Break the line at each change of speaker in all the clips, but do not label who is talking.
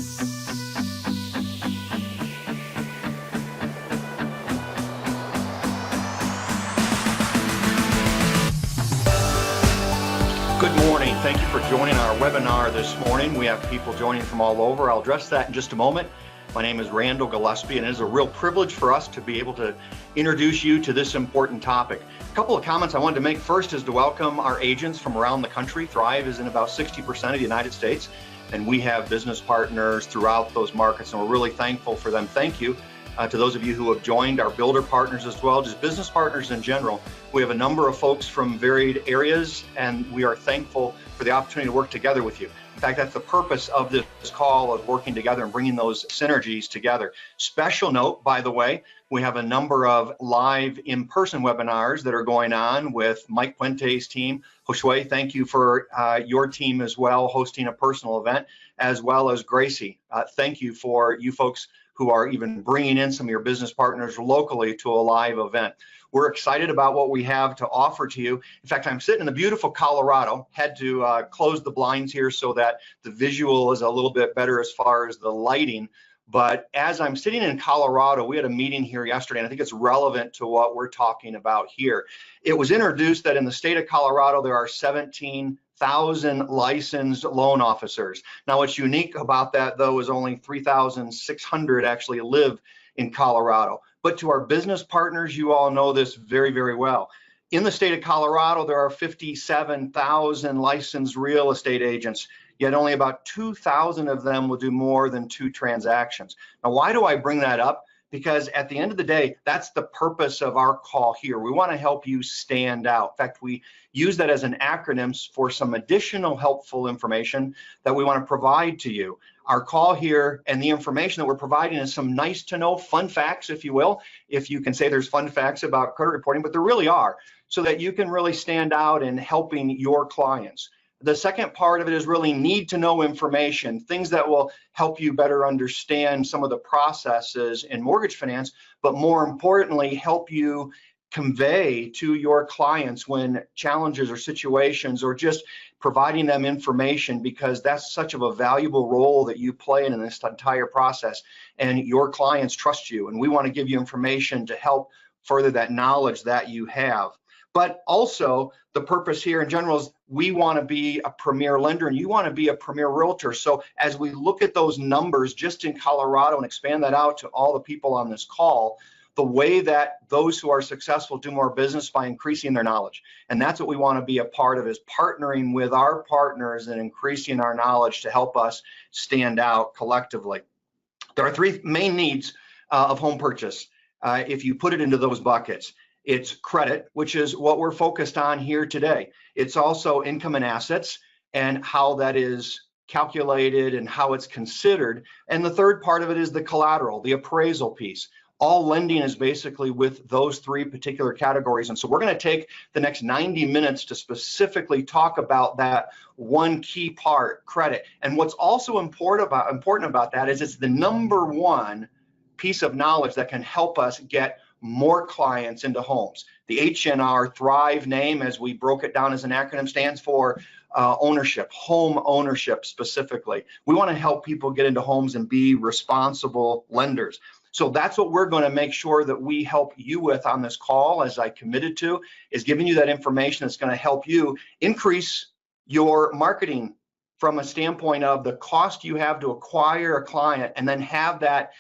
Good morning. Thank you for joining our webinar this morning. We have people joining from all over. I'll address that in just a moment. My name is Randall Gillespie, and it is a real privilege for us to be able to introduce you to this important topic. A couple of comments I wanted to make. First is to welcome our agents from around the country. Thrive is in about 60% of the United States, and we have business partners throughout those markets, and we're really thankful for them. Thank you to those of you who have joined, our builder partners as well, just business partners in general. We have a number of folks from varied areas, and we are thankful for the opportunity to work together with you. In fact, that's the purpose of this call, of working together and bringing those synergies together. Special note, by the way, we have a number of live in-person webinars that are going on with Mike Puente's team. Josue, thank you for your team as well, hosting a personal event, as well as Gracie. Thank you for you folks who are even bringing in some of your business partners locally to a live event. We're excited about what we have to offer to you. In fact, I'm sitting in the beautiful Colorado. Had to close the blinds here so that the visual is a little bit better as far as the lighting. But as I'm sitting in Colorado, we had a meeting here yesterday, and I think it's relevant to what we're talking about here. It was introduced that in the state of Colorado, there are 17,000 licensed loan officers. Now, what's unique about that, though, is only 3,600 actually live in Colorado. But to our business partners, you all know this very, very well. In the state of Colorado, there are 57,000 licensed real estate agents, yet only about 2,000 of them will do more than 2 transactions. Now, why do I bring that up? Because at the end of the day, that's the purpose of our call here. We want to help you stand out. In fact, we use that as an acronym for some additional helpful information that we want to provide to you. Our call here and the information that we're providing is some nice to know fun facts, if you will, if you can say there's fun facts about credit reporting, but there really are, so that you can really stand out in helping your clients. The second part of it is really need to know information, things that will help you better understand some of the processes in mortgage finance, but more importantly, help you convey to your clients when challenges or situations, or just providing them information, because that's such of a valuable role that you play in this entire process, and your clients trust you, and we want to give you information to help further that knowledge that you have. But also the purpose here in general is we want to be a premier lender, and you want to be a premier realtor. So as we look at those numbers just in Colorado and expand that out to all the people on this call, the way that those who are successful do more business by increasing their knowledge. And that's what we want to be a part of, is partnering with our partners and increasing our knowledge to help us stand out collectively. There are 3 main needs of home purchase. If you put it into those buckets, it's credit, which is what we're focused on here today. It's also income and assets and how that is calculated and how it's considered. And the third part of it is the collateral, the appraisal piece. All lending is basically with those 3 particular categories. And so we're going to take the next 90 minutes to specifically talk about that one key part, credit. And what's also important about that is it's the number 1 piece of knowledge that can help us get more clients into homes. The HNR Thrive name, as we broke it down as an acronym, stands for ownership, home ownership specifically. We want to help people get into homes and be responsible lenders. So that's what we're going to make sure that we help you with on this call, as I committed to, is giving you that information that's going to help you increase your marketing from a standpoint of the cost you have to acquire a client, and then have that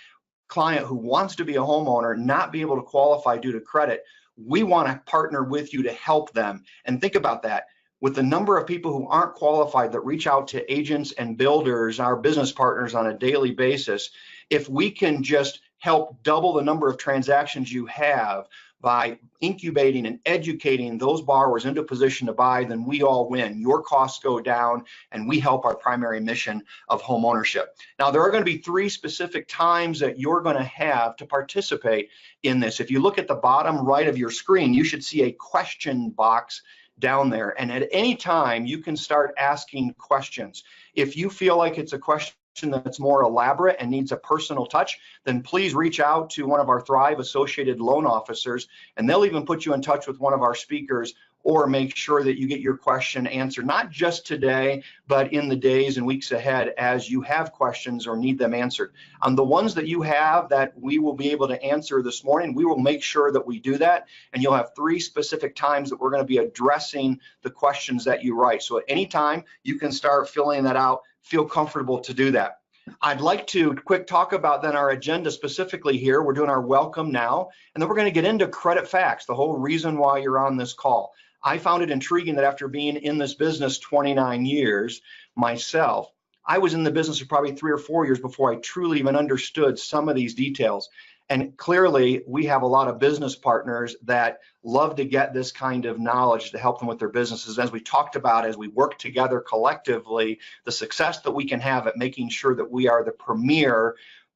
client who wants to be a homeowner not be able to qualify due to credit. We want to partner with you to help them. And think about that. With the number of people who aren't qualified that reach out to agents and builders, our business partners, on a daily basis, if we can just help double the number of transactions you have by incubating and educating those borrowers into a position to buy, then we all win. Your costs go down, and we help our primary mission of home ownership. Now, there are going to be 3 specific times that you're going to have to participate in this. If you look at the bottom right of your screen, you should see a question box down there. And at any time, you can start asking questions. If you feel like it's a question that's more elaborate and needs a personal touch, then please reach out to one of our Thrive associated loan officers, and they'll even put you in touch with one of our speakers or make sure that you get your question answered, not just today, but in the days and weeks ahead as you have questions or need them answered. On the ones that you have that we will be able to answer this morning, we will make sure that we do that, and you'll have 3 specific times that we're going to be addressing the questions that you write. So at any time, you can start filling that out. Feel comfortable to do that. I'd like to quick talk about then our agenda specifically here. We're doing our welcome now, and then we're going to get into credit facts, the whole reason why you're on this call. I found it intriguing that after being in this business 29 years myself, I was in the business for probably 3 or 4 years before I truly even understood some of these details. And clearly, we have a lot of business partners that love to get this kind of knowledge to help them with their businesses. As we talked about, as we work together collectively, the success that we can have at making sure that we are the premier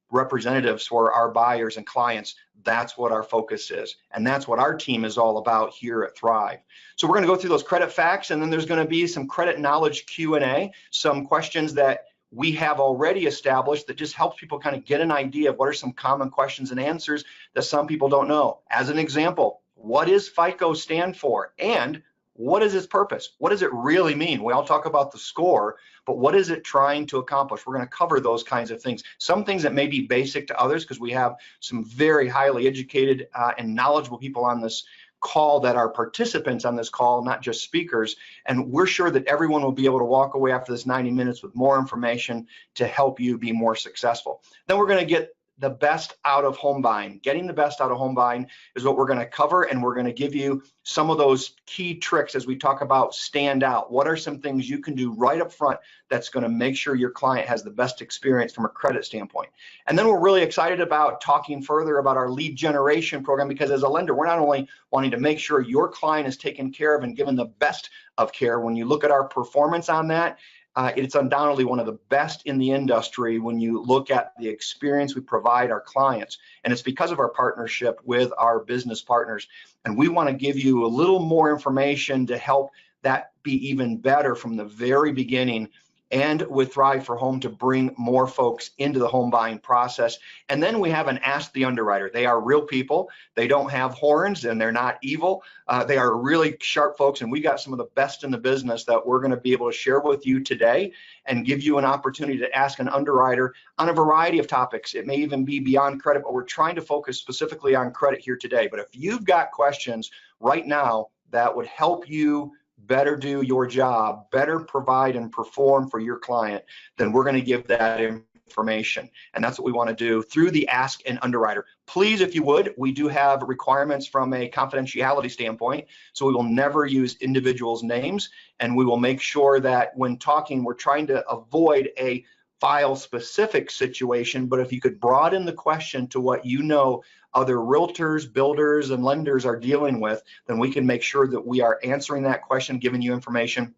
representatives for our buyers and clients, that's what our focus is. And that's what our team is all about here at Thrive. So we're going to go through those credit facts, and then there's going to be some credit knowledge Q&A, some questions that we have already established that just helps people kind of get an idea of what are some common questions and answers that some people don't know. As an example, what does FICO stand for? And what is its purpose? What does it really mean? We all talk about the score, but what is it trying to accomplish? We're going to cover those kinds of things. Some things that may be basic to others because we have some very highly educated and knowledgeable people on this call that are participants on this call, not just speakers. And we're sure that everyone will be able to walk away after this 90 minutes with more information to help you be more successful. Then we're going to get the best out of home buying. Getting the best out of home buying is what we're going to cover, and we're going to give you some of those key tricks as we talk about stand out. What are some things you can do right up front that's going to make sure your client has the best experience from a credit standpoint? And then we're really excited about talking further about our lead generation program, because as a lender, we're not only wanting to make sure your client is taken care of and given the best of care. When you look at our performance on that, it's undoubtedly one of the best in the industry when you look at the experience we provide our clients. And it's because of our partnership with our business partners. And we want to give you a little more information to help that be even better from the very beginning, and with Thrive for Home to bring more folks into the home buying process. And then we have an Ask the Underwriter. They are real people. They don't have horns and they're not evil. They are really sharp folks, and we got some of the best in the business that we're going to be able to share with you today and give you an opportunity to ask an underwriter on a variety of topics. It may even be beyond credit, but we're trying to focus specifically on credit here today. But if you've got questions right now that would help you better do your job, better provide and perform for your client, then we're going to give that information. And that's what we want to do through the Ask an Underwriter. Please, if you would, we do have requirements from a confidentiality standpoint, so we will never use individuals' names, and we will make sure that when talking, we're trying to avoid a file-specific situation. But if you could broaden the question to what you know other realtors, builders, and lenders are dealing with, then we can make sure that we are answering that question, giving you information,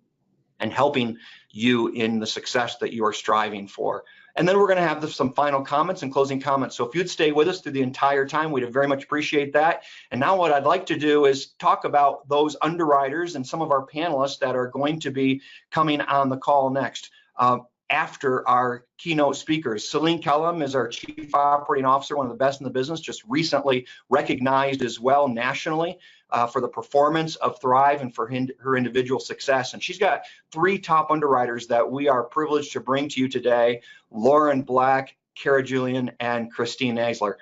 and helping you in the success that you are striving for. And then we're going to have some final comments and closing comments. So if you'd stay with us through the entire time, we'd very much appreciate that. And now what I'd like to do is talk about those underwriters and some of our panelists that are going to be coming on the call next. After our keynote speakers. Celine Kellum is our Chief Operating Officer, one of the best in the business, just recently recognized as well nationally for the performance of Thrive and for her individual success. And she's got 3 top underwriters that we are privileged to bring to you today: Lauren Black, Kara Julian, and Christine Nasler.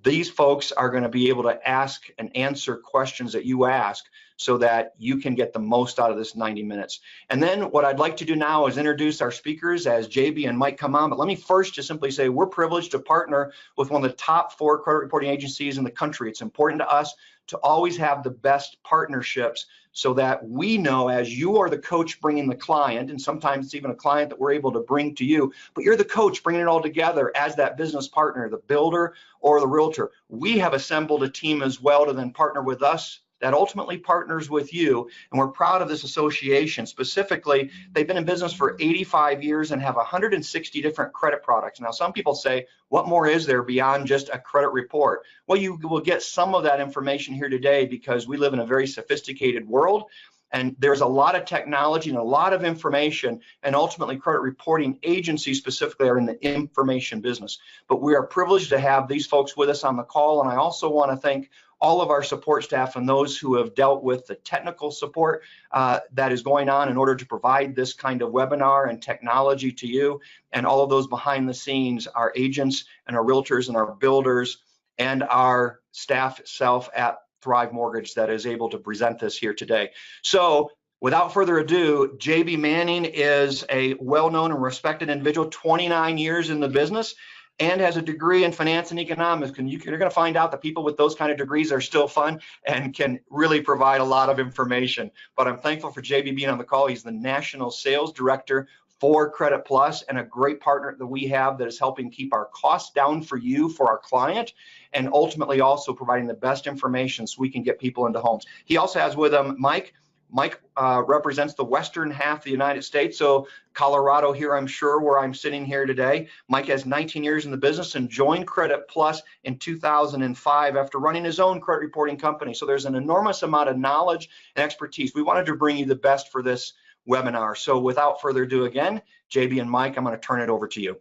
These folks are going to be able to ask and answer questions that you ask so that you can get the most out of this 90 minutes. And then what I'd like to do now is introduce our speakers as JB and Mike come on. But let me first just simply say we're privileged to partner with one of the top 4 credit reporting agencies in the country. It's important to us to always have the best partnerships so that we know, as you are the coach bringing the client, and sometimes it's even a client that we're able to bring to you, but you're the coach bringing it all together as that business partner, the builder or the realtor. We have assembled a team as well to then partner with us that ultimately partners with you, and we're proud of this association. Specifically, they've been in business for 85 years and have 160 different credit products. Now, some people say, what more is there beyond just a credit report? Well, you will get some of that information here today because we live in a very sophisticated world, and there's a lot of technology and a lot of information, and ultimately credit reporting agencies specifically are in the information business. But we are privileged to have these folks with us on the call, and I also want to thank all of our support staff and those who have dealt with the technical support that is going on in order to provide this kind of webinar and technology to you, and all of those behind the scenes, our agents and our realtors and our builders and our staff itself at Thrive Mortgage that is able to present this here today. So without further ado, JB Manning is a well-known and respected individual, 29 years in the business, and has a degree in finance and economics. And you're going to find out that people with those kind of degrees are still fun and can really provide a lot of information. But I'm thankful for JB being on the call. He's the National Sales Director for Credit Plus and a great partner that we have that is helping keep our costs down for you, for our client, and ultimately also providing the best information so we can get people into homes. He also has with him Mike. Mike represents the western half of the United States, so Colorado here, I'm sure, where I'm sitting here today. Mike has 19 years in the business and joined Credit Plus in 2005 after running his own credit reporting company. So there's an enormous amount of knowledge and expertise. We wanted to bring you the best for this webinar. So without further ado, again, JB and Mike, I'm going to turn it over to you.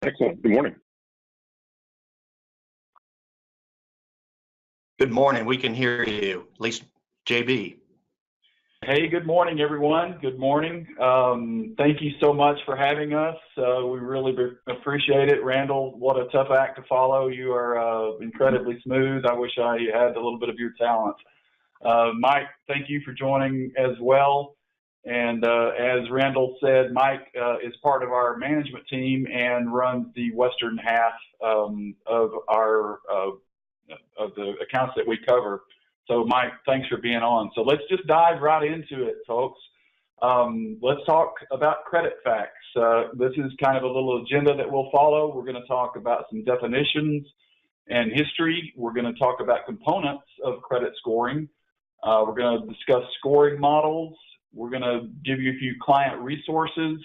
Excellent. Good morning.
Good morning. We can hear you, at least JB.
Hey, good morning, everyone. Good morning. Thank you so much for having us. We really appreciate it. Randall, what a tough act to follow. You are incredibly smooth. I wish I had a little bit of your talent. Mike, thank you for joining as well. And as Randall said, Mike is part of our management team and runs the western half of our of the accounts that we cover. So Mike, thanks for being on. So let's just dive right into it, folks. Let's talk about credit facts. This is kind of a little agenda that we'll follow. We're going to talk about some definitions and history. We're going to talk about components of credit scoring. We're going to discuss scoring models. We're going to give you a few client resources.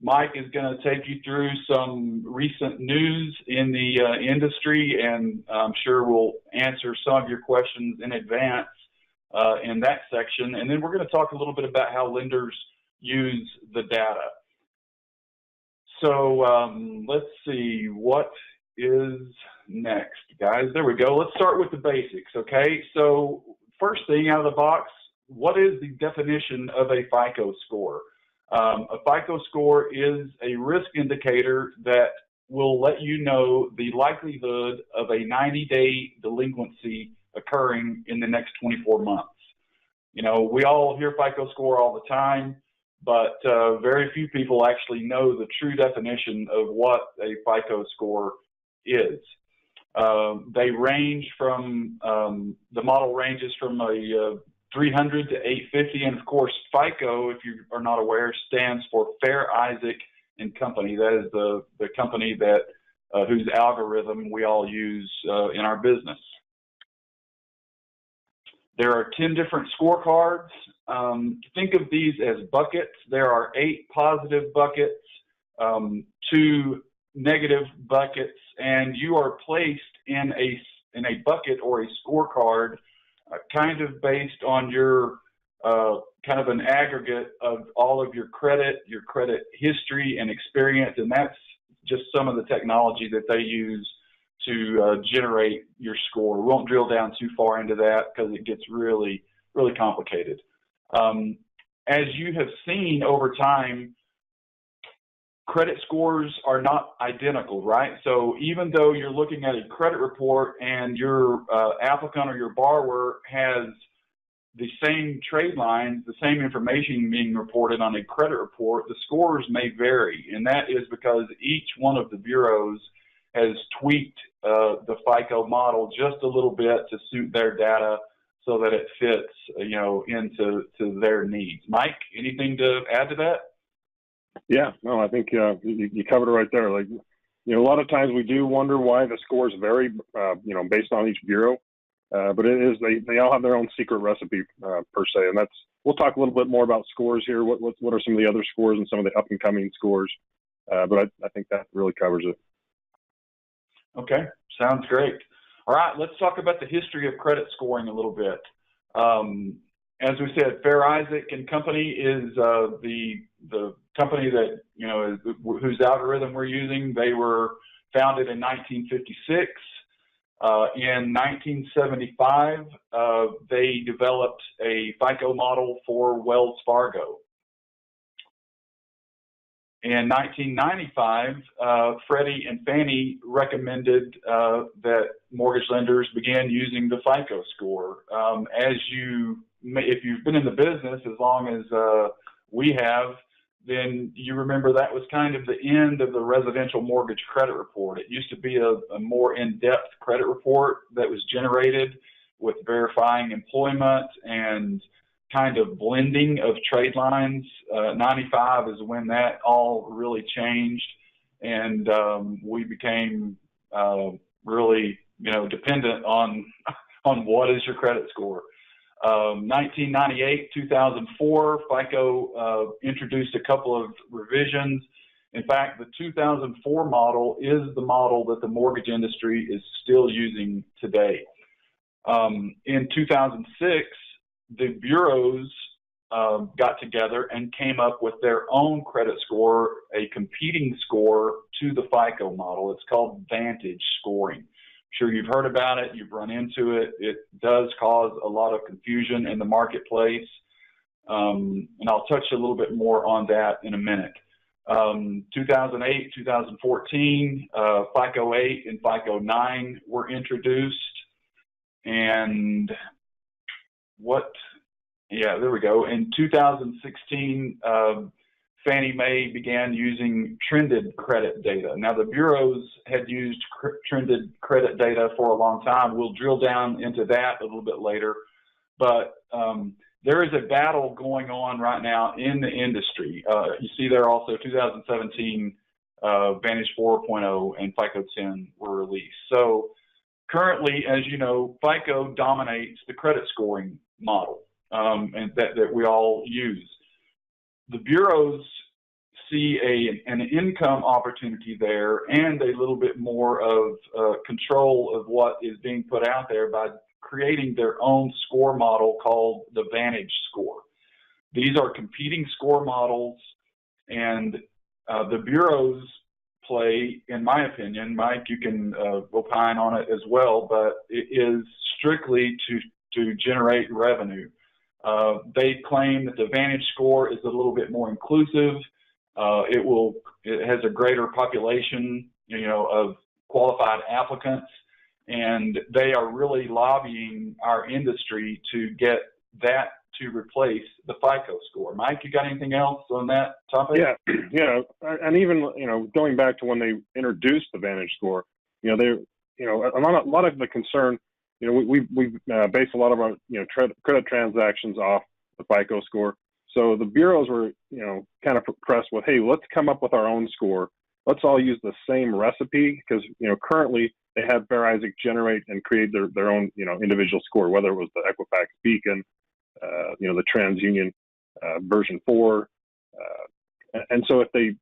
Mike is going to take you through some recent news in the industry, and I'm sure we'll answer some of your questions in advance in that section. And then we're going to talk a little bit about how lenders use the data. So let's see, what is next, guys? There we go. Let's start with the basics, okay? So first thing out of the box, what is the definition of a FICO score? A FICO score is a risk indicator that will let you know the likelihood of a 90-day delinquency occurring in the next 24 months. You know, we all hear FICO score all the time, but very few people actually know the true definition of what a FICO score is. They range from, the model ranges from a 300 to 850, and of course FICO, if you are not aware, stands for Fair Isaac and Company. That is the company that whose algorithm we all use in our business. There are 10 different scorecards. Think of these as buckets. There are 8 positive buckets, 2 negative buckets, and you are placed in a bucket or a scorecard kind of based on your kind of an aggregate of all of your credit history and experience, and that's just some of the technology that they use to generate your score. We won't drill down too far into that because it gets really, really complicated. As you have seen over time, credit scores are not identical, right? So even though you're looking at a credit report and your applicant or your borrower has the same trade lines, the same information being reported on a credit report, the scores may vary. And that is because each one of the bureaus has tweaked the FICO model just a little bit to suit their data so that it fits, you know, into their needs. Mike, anything to add to that?
Yeah, no, I think you covered it right there. Like, you know, a lot of times we do wonder why the scores vary, you know, based on each bureau. But it is, they all have their own secret recipe per se, and we'll talk a little bit more about scores here. What are some of the other scores and some of the up and coming scores? But I think that really covers it.
Okay, sounds great. All right, let's talk about the history of credit scoring a little bit. As we said, Fair Isaac and Company is the company that, you know, whose algorithm we're using. They were founded in 1956. In 1975, they developed a FICO model for Wells Fargo. In 1995, Freddie and Fannie recommended that mortgage lenders began using the FICO score. If you've been in the business as long as we have, then you remember that was kind of the end of the residential mortgage credit report. It used to be a more in-depth credit report that was generated with verifying employment and kind of blending of trade lines. 95 is when that all really changed, and we became really, dependent on what is your credit score. 1998, 2004, FICO introduced a couple of revisions. In fact, the 2004 model is the model that the mortgage industry is still using today. In 2006, the bureaus got together and came up with their own credit score, a competing score to the FICO model. It's called Vantage scoring. I'm sure you've heard about it, you've run into it. It does cause a lot of confusion in the marketplace, and I'll touch a little bit more on that in a minute. 2008, 2014, FICO 8 and FICO 9 were introduced, and there we go. In 2016, Fannie Mae began using trended credit data. Now, the bureaus had used trended credit data for a long time. We'll drill down into that a little bit later. But there is a battle going on right now in the industry. You see there also 2017, Vantage 4.0 and FICO 10 were released. So currently, as you know, FICO dominates the credit scoring model, and that we all use. The bureaus see an income opportunity there and a little bit more of control of what is being put out there by creating their own score model called the Vantage score. These are competing score models, and the bureaus play, in my opinion, Mike, you can opine on it as well, but it is strictly to generate revenue. They claim that the Vantage score is a little bit more inclusive. It has a greater population, of qualified applicants, and they are really lobbying our industry to get that to replace the FICO score. Mike, you got anything else on that topic?
Yeah, and even going back to when they introduced the Vantage score, a lot of the concern. We base a lot of our credit transactions off the FICO score. So the bureaus were kind of pressed with, hey, let's come up with our own score. Let's all use the same recipe, because currently they had Fair Isaac generate and create their own individual score, whether it was the Equifax Beacon, the TransUnion version 4, and so if they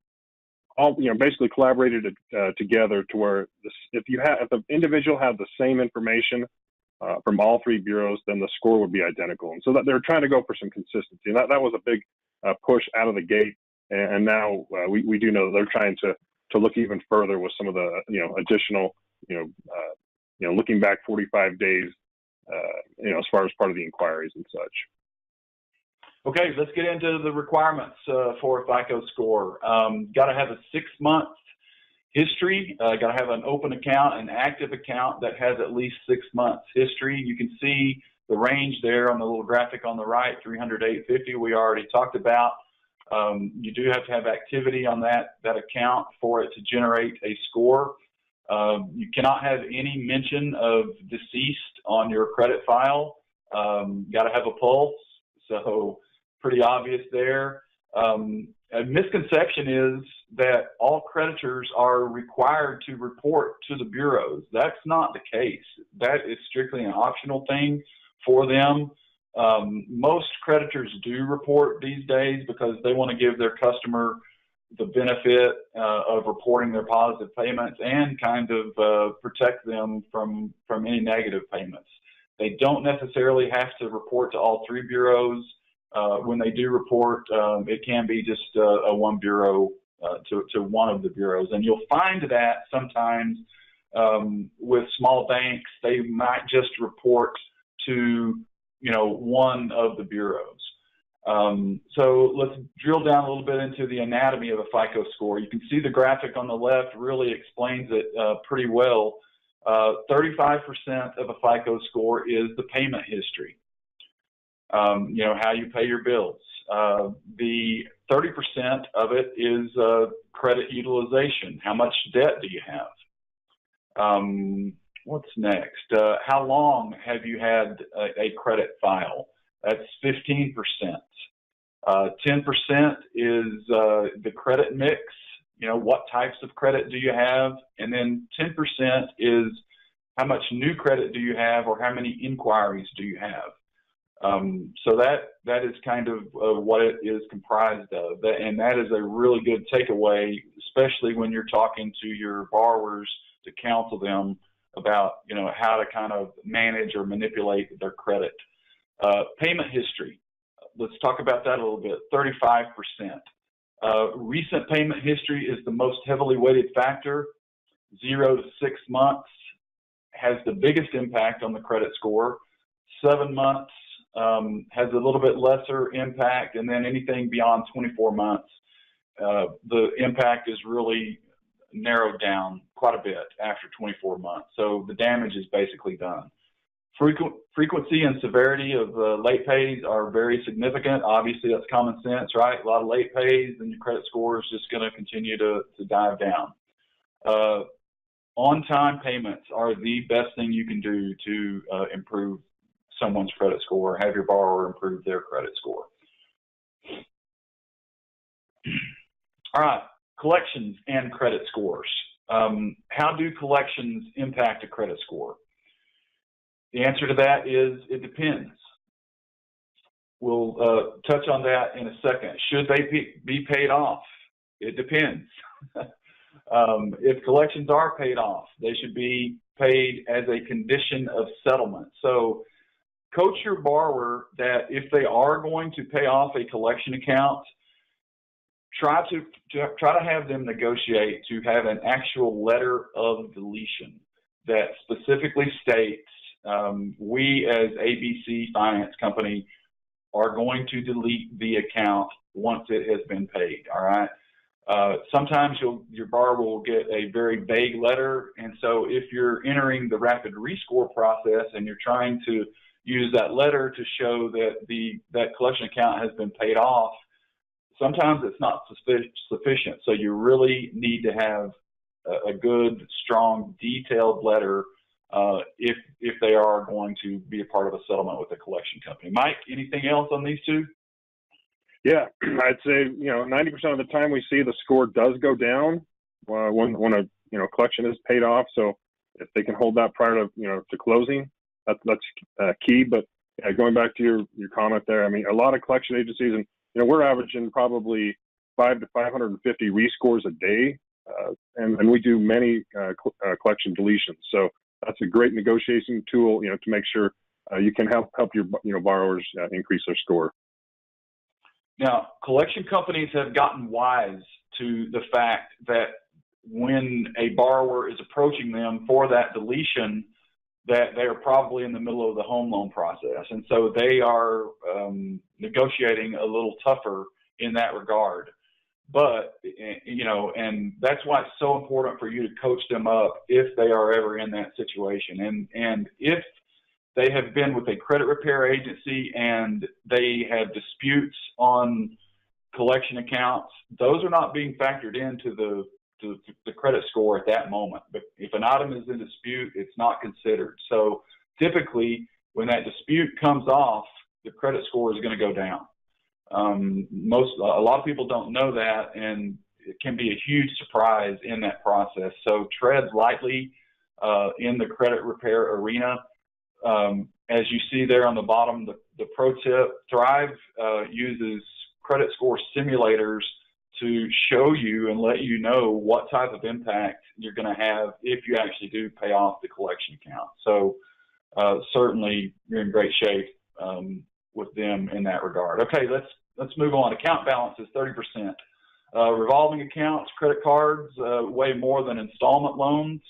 all basically collaborated together to where if the individual had the same information from all three bureaus, then the score would be identical. And so that they're trying to go for some consistency. And that was a big push out of the gate. And now we do know that they're trying to look even further with some of the additional looking back 45 days as far as part of the inquiries and such.
Okay, let's get into the requirements for a FICO score. Got to have a 6-month history. Got to have an open account, an active account that has at least 6 months history. You can see the range there on the little graphic on the right, 300 to 850. We already talked about. You do have to have activity on that account for it to generate a score. You cannot have any mention of deceased on your credit file. Got to have a pulse. So pretty obvious there. A misconception is that all creditors are required to report to the bureaus. That's not the case. That is strictly an optional thing for them. Most creditors do report these days because they want to give their customer the benefit of reporting their positive payments and kind of protect them from any negative payments. They don't necessarily have to report to all three bureaus. When they do report, it can be just a one bureau to one of the bureaus. And you'll find that sometimes with small banks, they might just report to, one of the bureaus. So let's drill down a little bit into the anatomy of a FICO score. You can see the graphic on the left really explains it pretty well. 35% of a FICO score is the payment history, how you pay your bills. The 30% of it is credit utilization. How much debt do you have? What's next? How long have you had a credit file? That's 15%. 10% is the credit mix. What types of credit do you have? And then 10% is how much new credit do you have, or how many inquiries do you have? So that is kind of what it is comprised of. And that is a really good takeaway, especially when you're talking to your borrowers to counsel them about, how to kind of manage or manipulate their credit. Payment history. Let's talk about that a little bit. 35%. Recent payment history is the most heavily weighted factor. 0 to 6 months has the biggest impact on the credit score. 7 months has a little bit lesser impact, and then anything beyond 24 months, the impact is really narrowed down quite a bit after 24 months. So the damage is basically done. Frequency and severity of late pays are very significant. Obviously, that's common sense, right? A lot of late pays, and your credit score is just going to continue to dive down. On-time payments are the best thing you can do to improve someone's credit score, have your borrower improve their credit score. All right, collections and credit scores. How do collections impact a credit score? The answer to that is it depends. We'll touch on that in a second. Should they be paid off? It depends. If collections are paid off, they should be paid as a condition of settlement. So coach your borrower that if they are going to pay off a collection account, try to have them negotiate to have an actual letter of deletion that specifically states, we as ABC Finance Company are going to delete the account once it has been paid, all right? Sometimes your borrower will get a very vague letter, and so if you're entering the rapid rescore process and you're trying to use that letter to show that that collection account has been paid off, sometimes it's not sufficient. So you really need to have a good, strong, detailed letter if they are going to be a part of a settlement with a collection company. Mike, anything else on these two?
Yeah, I'd say 90% of the time we see the score does go down when a collection is paid off. So if they can hold that prior to to closing, that's key. But going back to your comment there, I mean, a lot of collection agencies, and we're averaging probably 500 to 550 rescores a day, and we do many collection deletions. So that's a great negotiation tool, to make sure you can help your borrowers increase their score.
Now, collection companies have gotten wise to the fact that when a borrower is approaching them for that deletion, that they are probably in the middle of the home loan process. And so they are negotiating a little tougher in that regard. But, and that's why it's so important for you to coach them up if they are ever in that situation. And if they have been with a credit repair agency and they have disputes on collection accounts, those are not being factored into the credit score at that moment. But if an item is in dispute, it's not considered. So typically, when that dispute comes off, the credit score is going to go down. A lot of people don't know that, and it can be a huge surprise in that process. So tread lightly in the credit repair arena. As you see there on the bottom, the pro tip, Thrive uses credit score simulators to show you and let you know what type of impact you're going to have if you actually do pay off the collection account. So certainly you're in great shape with them in that regard. Okay, let's move on. Account balance is 30%. Revolving accounts, credit cards weigh more than installment loans.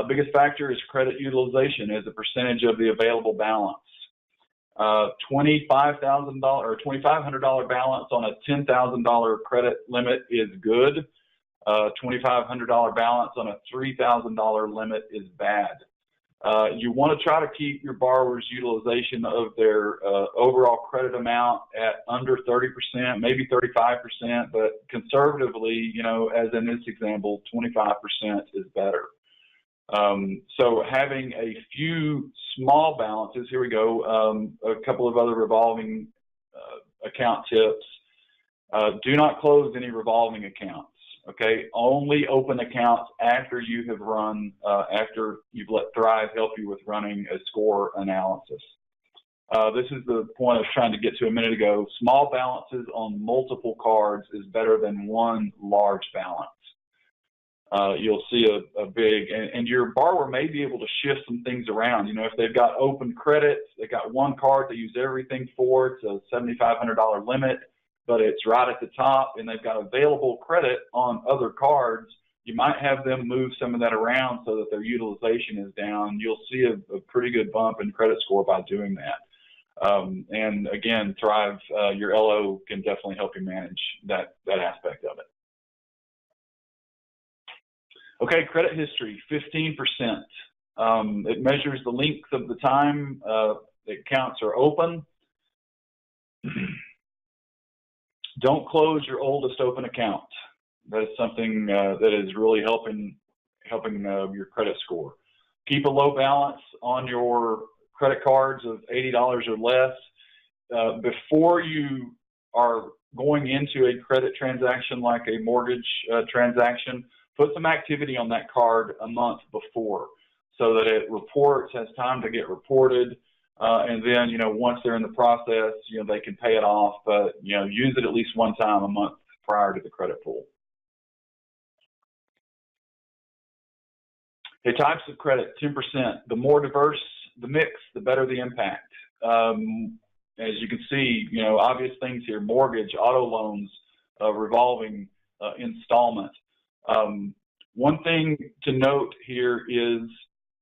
Biggest factor is credit utilization as a percentage of the available balance. $25,000 or $2,500 balance on a $10,000 credit limit is good. $2,500 balance on a $3,000 limit is bad. You want to try to keep your borrower's utilization of their overall credit amount at under 30%, maybe 35%, but conservatively, you know, as in this example, 25% is better. So having a few small balances, here we go, a couple of other revolving account tips. Do not close any revolving accounts, okay? Only open accounts after you have run, after you've let Thrive help you with running a score analysis. This is the point I was trying to get to a minute ago. Small balances on multiple cards is better than one large balance. You'll see a big, and your borrower may be able to shift some things around. You know, if they've got open credit, they've got one card they use everything for, it's a $7,500 limit, but it's right at the top, and they've got available credit on other cards, you might have them move some of that around so that their utilization is down. You'll see a pretty good bump in credit score by doing that. And again, Thrive, your LO can definitely help you manage that aspect of it. Okay, credit history, 15%. It measures the length of the time the accounts are open. Don't close your oldest open account. That is something that is really helping your credit score. Keep a low balance on your credit cards of $80 or less. Before you are going into a credit transaction like a mortgage transaction, put some activity on that card a month before so that it has time to get reported. And then, you know, once they're in the process, you know, they can pay it off, but, you know, use it at least one time a month prior to the credit pull. Okay, types of credit, 10%. The more diverse the mix, the better the impact. As you can see, you know, obvious things here: mortgage, auto loans, revolving, installment. One thing to note here is,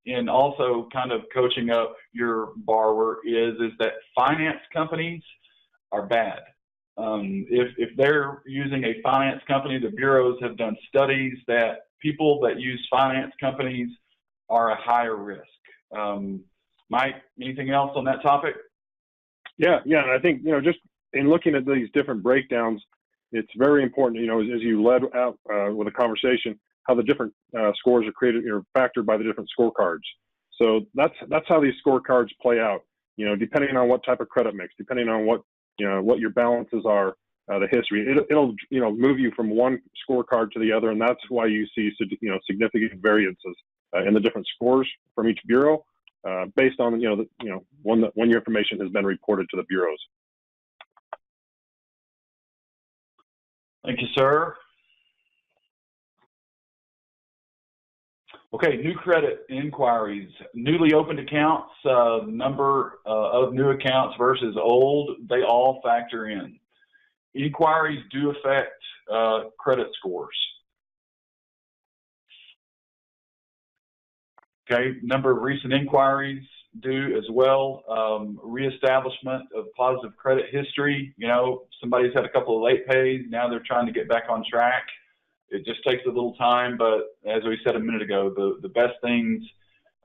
in also kind of coaching up your borrower, is that finance companies are bad. If they're using a finance company, the bureaus have done studies that people that use finance companies are a higher risk. Mike, anything else on that topic?
Yeah, and I think, you know, just in looking at these different breakdowns, it's very important, you know, as you led out with a conversation, how the different scores are created or factored by the different scorecards. So that's how these scorecards play out. You know, depending on what type of credit mix, depending on what, you know, what your balances are, the history, it'll you know, move you from one scorecard to the other, and that's why you see, you know, significant variances in the different scores from each bureau based on, you know, when your information has been reported to the bureaus.
Thank you, sir. Okay, new credit inquiries. Newly opened accounts, number of new accounts versus old, they all factor in. Inquiries do affect credit scores. Okay, number of recent inquiries do as well. Reestablishment of positive credit history. You know, somebody's had a couple of late pays, now they're trying to get back on track. It just takes a little time, but as we said a minute ago, the best things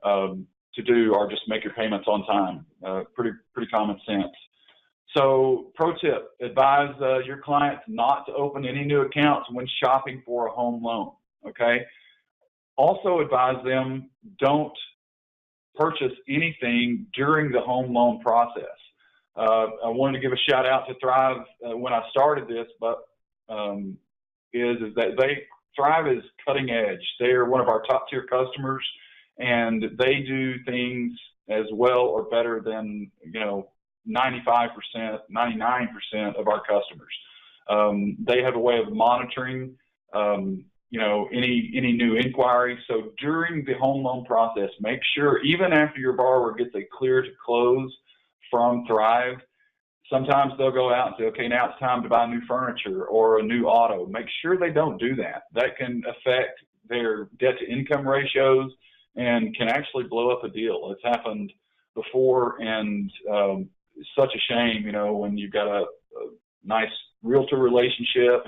to do are just make your payments on time. Pretty common sense. So, pro tip: advise your clients not to open any new accounts when shopping for a home loan. Okay. Also advise them don't purchase anything during the home loan process. I wanted to give a shout out to Thrive when I started this, but is that Thrive is cutting edge. They are one of our top tier customers, and they do things as well or better than, you know, 95%, 99% of our customers. They have a way of monitoring, you know, any new inquiries. So during the home loan process, make sure, even after your borrower gets a clear to close from Thrive, Sometimes they'll go out and say, okay, now it's time to buy new furniture or a new auto. Make sure they don't do that. That can affect their debt to income ratios and can actually blow up a deal. It's happened before, and it's such a shame, you know, when you've got a nice realtor relationship,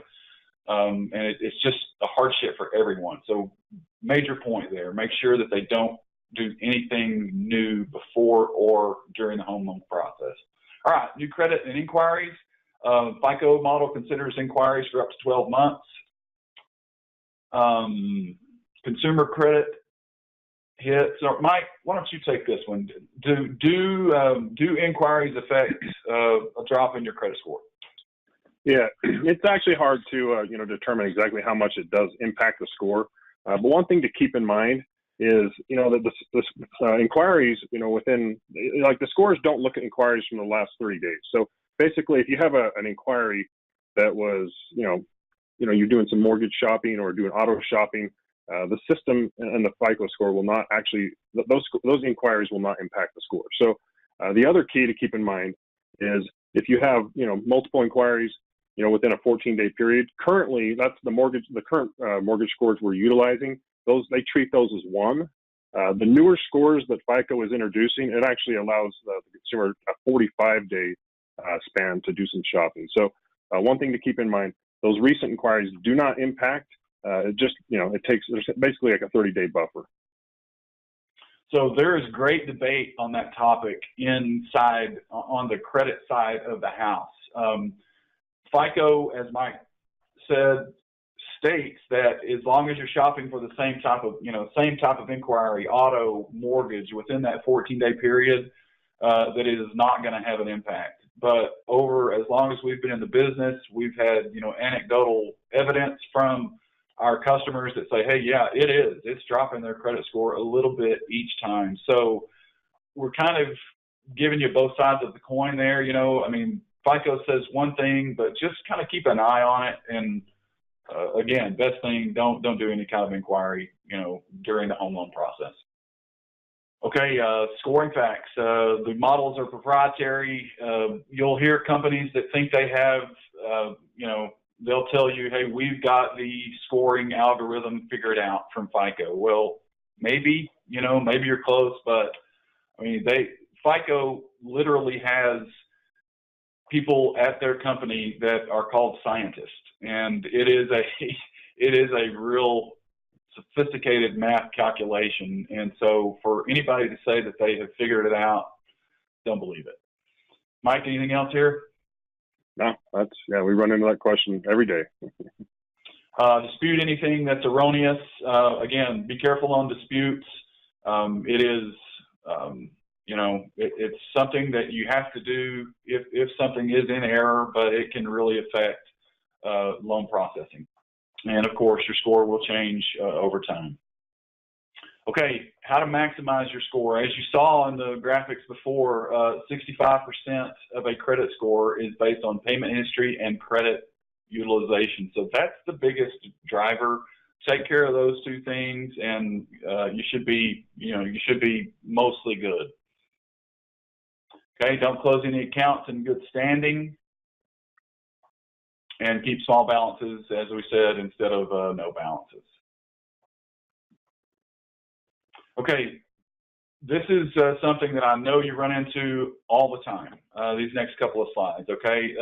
and it's just a hardship for everyone. So major point there, make sure that they don't do anything new before or during the home loan process. All right, new credit and inquiries. FICO model considers inquiries for up to 12 months. Consumer credit hits. So Mike, why don't you take this one? Do inquiries affect a drop in your credit score?
Yeah, it's actually hard to determine exactly how much it does impact the score. But one thing to keep in mind is, you know, that the inquiries, you know, within, like, the scores don't look at inquiries from the last 30 days. So basically, if you have an inquiry that was, you're doing some mortgage shopping or doing auto shopping, the system and the FICO score will not actually, those inquiries will not impact the score. So the other key to keep in mind is if you have, multiple inquiries, within a 14-day period, currently that's the current mortgage scores we're utilizing. They treat those as one. The newer scores that FICO is introducing, it actually allows the consumer a 45-day span to do some shopping. So one thing to keep in mind, those recent inquiries do not impact. It just, it takes, there's basically like a 30-day buffer.
So there is great debate on that topic inside, on the credit side of the house. FICO, as Mike said, states that as long as you're shopping for the same type of inquiry, auto, mortgage, within that 14-day period, that it is not going to have an impact. But as long as we've been in the business, we've had, anecdotal evidence from our customers that say, hey, yeah, it's dropping their credit score a little bit each time. So we're kind of giving you both sides of the coin there. FICO says one thing, but just kind of keep an eye on it. And again, best thing, don't do any kind of inquiry, during the home loan process. Okay, scoring facts. The models are proprietary. You'll hear companies that think they have, they'll tell you, hey, we've got the scoring algorithm figured out from FICO. Well, maybe you're close, but FICO literally has people at their company that are called scientists, and it is a real sophisticated math calculation. And so for anybody to say that they have figured it out, don't believe it. Mike, anything else here?
No, we run into that question every day.
Dispute anything that's erroneous. Again, be careful on disputes. It's something that you have to do if something is in error, but it can really affect loan processing. And of course, your score will change over time. Okay, how to maximize your score. As you saw in the graphics before, 65% of a credit score is based on payment history and credit utilization. So that's the biggest driver. Take care of those two things, and you should be mostly good. Okay, don't close any accounts in good standing, and keep small balances, as we said, instead of no balances. Okay, this is something that I know you run into all the time, these next couple of slides, okay?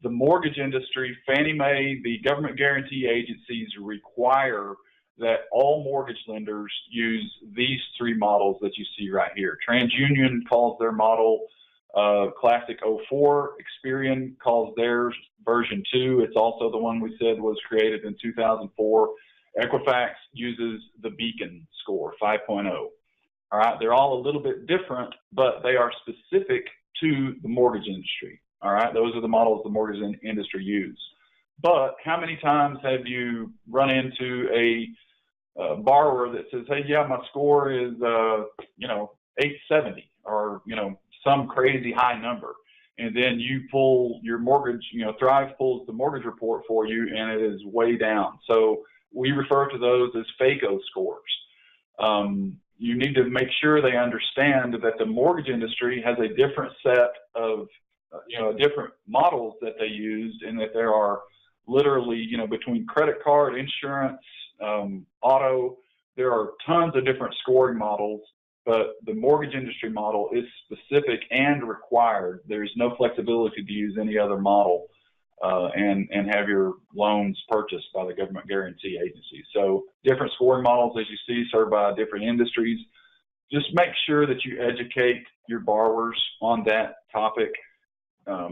The mortgage industry, Fannie Mae, the government guarantee agencies require that all mortgage lenders use these three models that you see right here. TransUnion calls their model Classic 04. Experian calls theirs version 2. It's also the one we said was created in 2004. Equifax uses the Beacon score, 5.0. All right, they're all a little bit different, but they are specific to the mortgage industry. All right, those are the models the mortgage industry use. But how many times have you run into a borrower that says, hey, yeah, my score is, 870 or, some crazy high number. And then you pull your mortgage, Thrive pulls the mortgage report for you, and it is way down. So we refer to those as FICO scores. You need to make sure they understand that the mortgage industry has a different set of different models that they used, and that there are literally, between credit card, insurance, auto, there are tons of different scoring models, but the mortgage industry model is specific and required. There's no flexibility to use any other model and have your loans purchased by the government guarantee agency. So different scoring models, as you see, served by different industries. Just make sure that you educate your borrowers on that topic.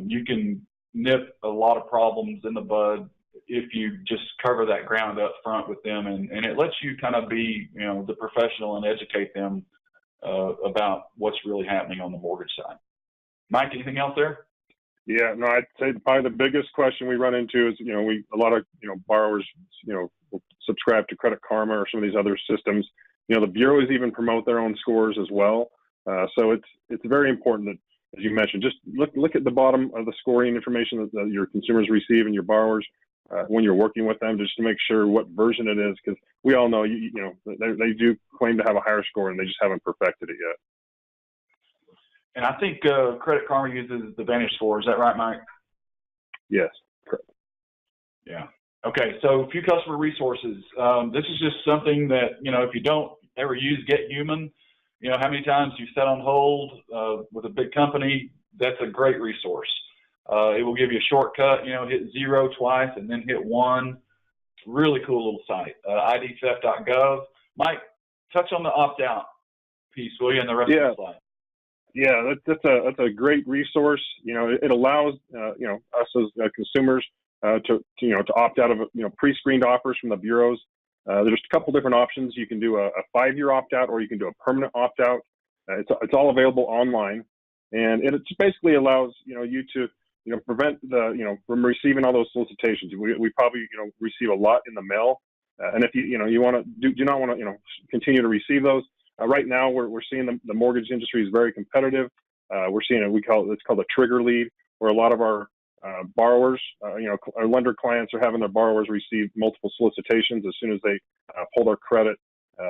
You can nip a lot of problems in the bud if you just cover that ground up front with them, and it lets you kind of be, the professional and educate them about what's really happening on the mortgage side. Mike, anything else there?
Yeah, no, I'd say probably the biggest question we run into is, a lot of, borrowers, will subscribe to Credit Karma or some of these other systems. The bureaus even promote their own scores as well. So it's very important that, as you mentioned, just look at the bottom of the scoring information that your consumers receive and your borrowers when you're working with them, just to make sure what version it is, because we all know, they do claim to have a higher score and they just haven't perfected it yet.
And I think Credit Karma uses the Vantage score. Is that right, Mike?
Yes, correct.
Yeah. Okay, so a few customer resources. This is just something that, if you don't ever use Get Human, how many times you sat on hold with a big company, that's a great resource. It will give you a shortcut, hit 0 twice and then hit 1. Really cool little site, idtheft.gov. Mike, touch on the opt-out piece, will you, and the rest of the slide.
Yeah, that's a great resource. It allows us as consumers to opt out of pre-screened offers from the bureaus. There's a couple different options. You can do a 5-year opt-out, or you can do a permanent opt-out. It's all available online, and it basically allows you to prevent from receiving all those solicitations. We probably receive a lot in the mail, and if you want to do not want to continue to receive those. Right now, we're seeing the mortgage industry is very competitive. We're seeing it's called a trigger lead, where a lot of our borrowers, our lender clients are having their borrowers receive multiple solicitations as soon as they pull their credit.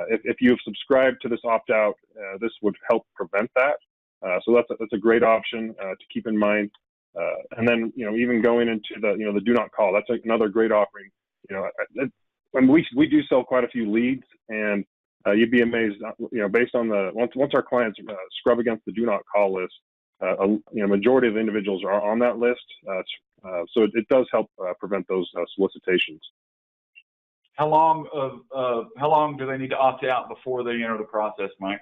If you've subscribed to this opt-out, this would help prevent that. So that's a great option to keep in mind. And then even going into the do not call, that's another great offering. When we do sell quite a few leads, and you'd be amazed, based on once our clients scrub against the do not call list, majority of the individuals are on that list. So it does help prevent those solicitations.
How long do they need to opt out before they enter the process, Mike?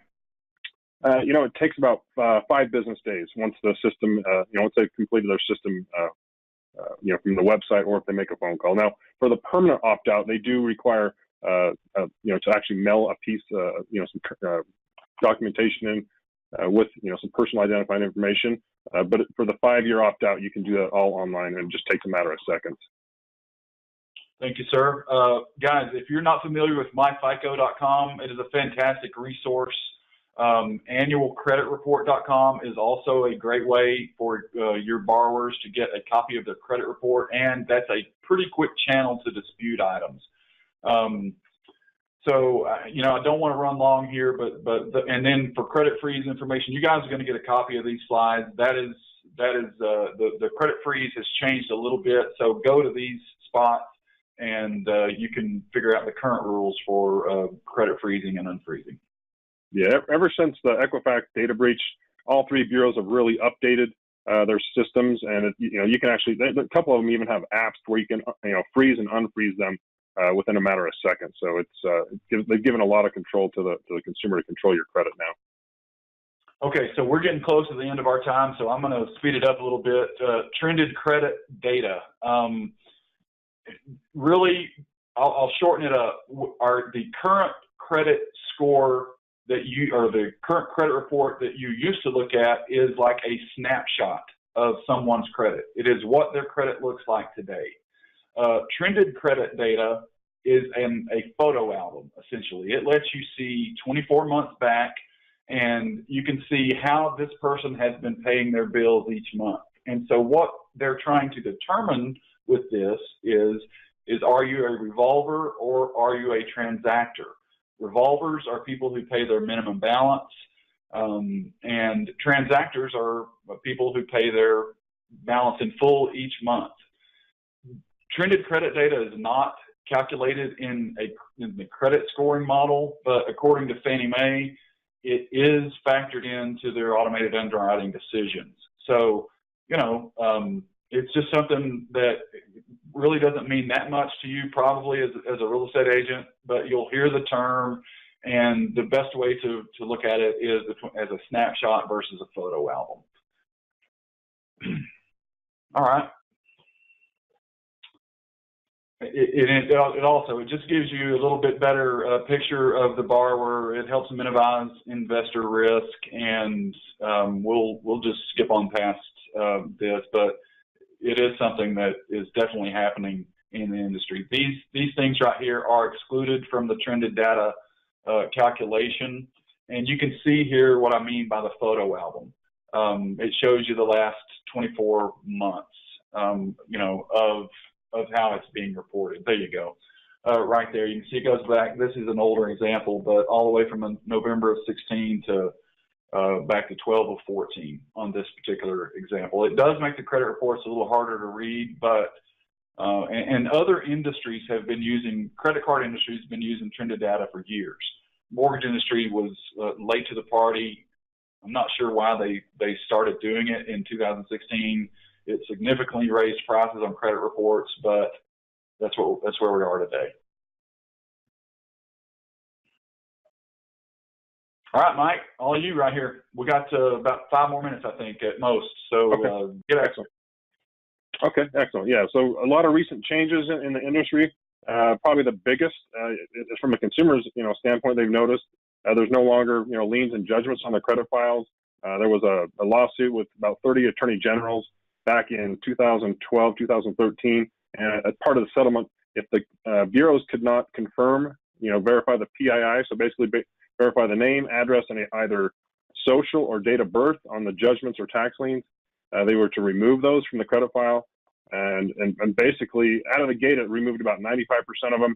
It takes about 5 business days once the system, once they've completed their system, from the website, or if they make a phone call. Now, for the permanent opt-out, they do require, to actually mail a piece, some documentation in with, some personal identifying information. But for the 5-year opt-out, you can do that all online, and it just takes a matter of seconds.
Thank you, sir. Guys, if you're not familiar with myfico.com, it is a fantastic resource. Annualcreditreport.com is also a great way for your borrowers to get a copy of their credit report, and that's a pretty quick channel to dispute items. So I don't want to run long here, and then for credit freeze information, you guys are going to get a copy of these slides. The credit freeze has changed a little bit, so go to these spots and you can figure out the current rules for credit freezing and unfreezing.
Yeah, ever since the Equifax data breach, all 3 bureaus have really updated their systems, and you can actually, a couple of them even have apps where you can freeze and unfreeze them within a matter of seconds. So they've given a lot of control to the consumer to control your credit now.
Okay, so we're getting close to the end of our time, so I'm going to speed it up a little bit. Trended credit data. Really, I'll shorten it up. The current credit score or the current credit report that you used to look at is like a snapshot of someone's credit. It is what their credit looks like today. Trended credit data is a photo album, essentially. It lets you see 24 months back, and you can see how this person has been paying their bills each month. And so what they're trying to determine with this is are you a revolver or are you a transactor? Revolvers are people who pay their minimum balance, and transactors are people who pay their balance in full each month. Trended credit data is not calculated in the credit scoring model, but according to Fannie Mae, it is factored into their automated underwriting decisions. So, it's just something that really doesn't mean that much to you probably as a real estate agent, but you'll hear the term, and the best way to look at it is as a snapshot versus a photo album. All right. It also just gives you a little bit better picture of the borrower. It helps minimize investor risk, and we'll just skip on past this, but it is something that is definitely happening in the industry. These things right here are excluded from the trended data calculation, and you can see here what I mean by the photo album. It shows you the last 24 months, of how it's being reported. There you go. Right there, you can see it goes back. This is an older example, but all the way from November of 16 to back to 12 of 14 on this particular example. It does make the credit reports a little harder to read, but and other industries have been using, credit card industries have been using trended data for years. Mortgage industry was late to the party. I'm not sure why they started doing it in 2016. It significantly raised prices on credit reports, but that's where we are today. All right, Mike, all you right here. We got about 5 more minutes, I think, at most. So
okay.
Get at it.
Excellent. Okay, excellent. Yeah, so a lot of recent changes in the industry. Probably the biggest is from a consumer's standpoint. They've noticed there's no longer liens and judgments on the credit files. There was a lawsuit with about 30 attorney generals back in 2012, 2013, and as part of the settlement, if the bureaus could not confirm, verify the PII, so basically verify the name, address, and either social or date of birth on the judgments or tax liens, they were to remove those from the credit file, and basically out of the gate, it removed about 95% of them.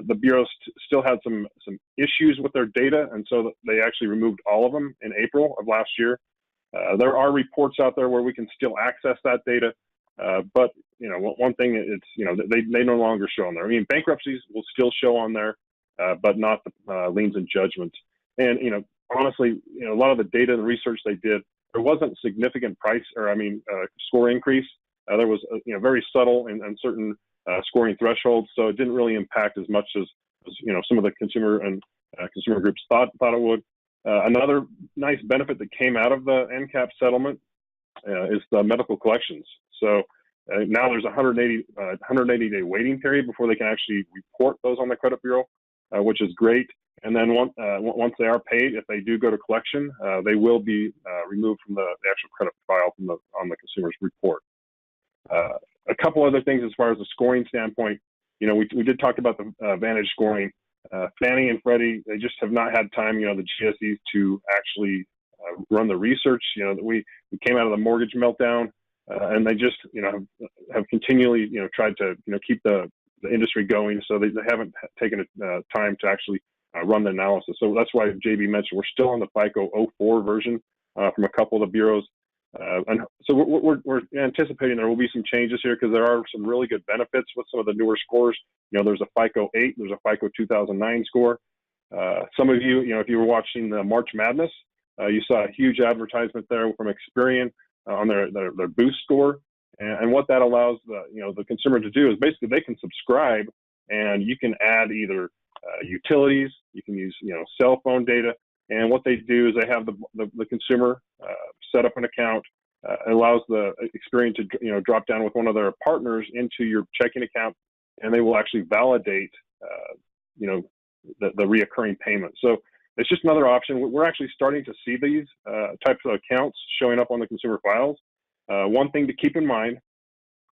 The bureaus still had some issues with their data, and so they actually removed all of them in April of last year. There are reports out there where we can still access that data, but one thing it's they no longer show on there. I mean, bankruptcies will still show on there, but not the liens and judgments. And honestly, a lot of the data and research they did, there wasn't significant score increase. There was very subtle and certain scoring thresholds, so it didn't really impact as much as some of the consumer groups thought it would. Another nice benefit that came out of the NCAP settlement is the medical collections. So now there's a 180-day waiting period before they can actually report those on the credit bureau, which is great. And then once they are paid, if they do go to collection, they will be removed from the actual credit file on the consumer's report. A couple other things as far as the scoring standpoint, we did talk about the Vantage scoring. Fannie and Freddie, they just have not had time, the GSEs, to actually run the research. We came out of the mortgage meltdown, and they just, have continually, tried to, keep the industry going. So they haven't taken time to actually run the analysis. So that's why JB mentioned we're still on the FICO 04 version from a couple of the bureaus. And so we're anticipating there will be some changes here because there are some really good benefits with some of the newer scores. There's a FICO 8, there's a FICO 2009 score. Some of you, if you were watching the March Madness, you saw a huge advertisement there from Experian on their boost score. And what that allows the consumer to do is basically they can subscribe and you can add either utilities, you can use cell phone data, and what they do is they have the consumer set up an account. It allows the Experian to drop down with one of their partners into your checking account, and they will actually validate the reoccurring payment. So it's just another option. We're actually starting to see these types of accounts showing up on the consumer files. One thing to keep in mind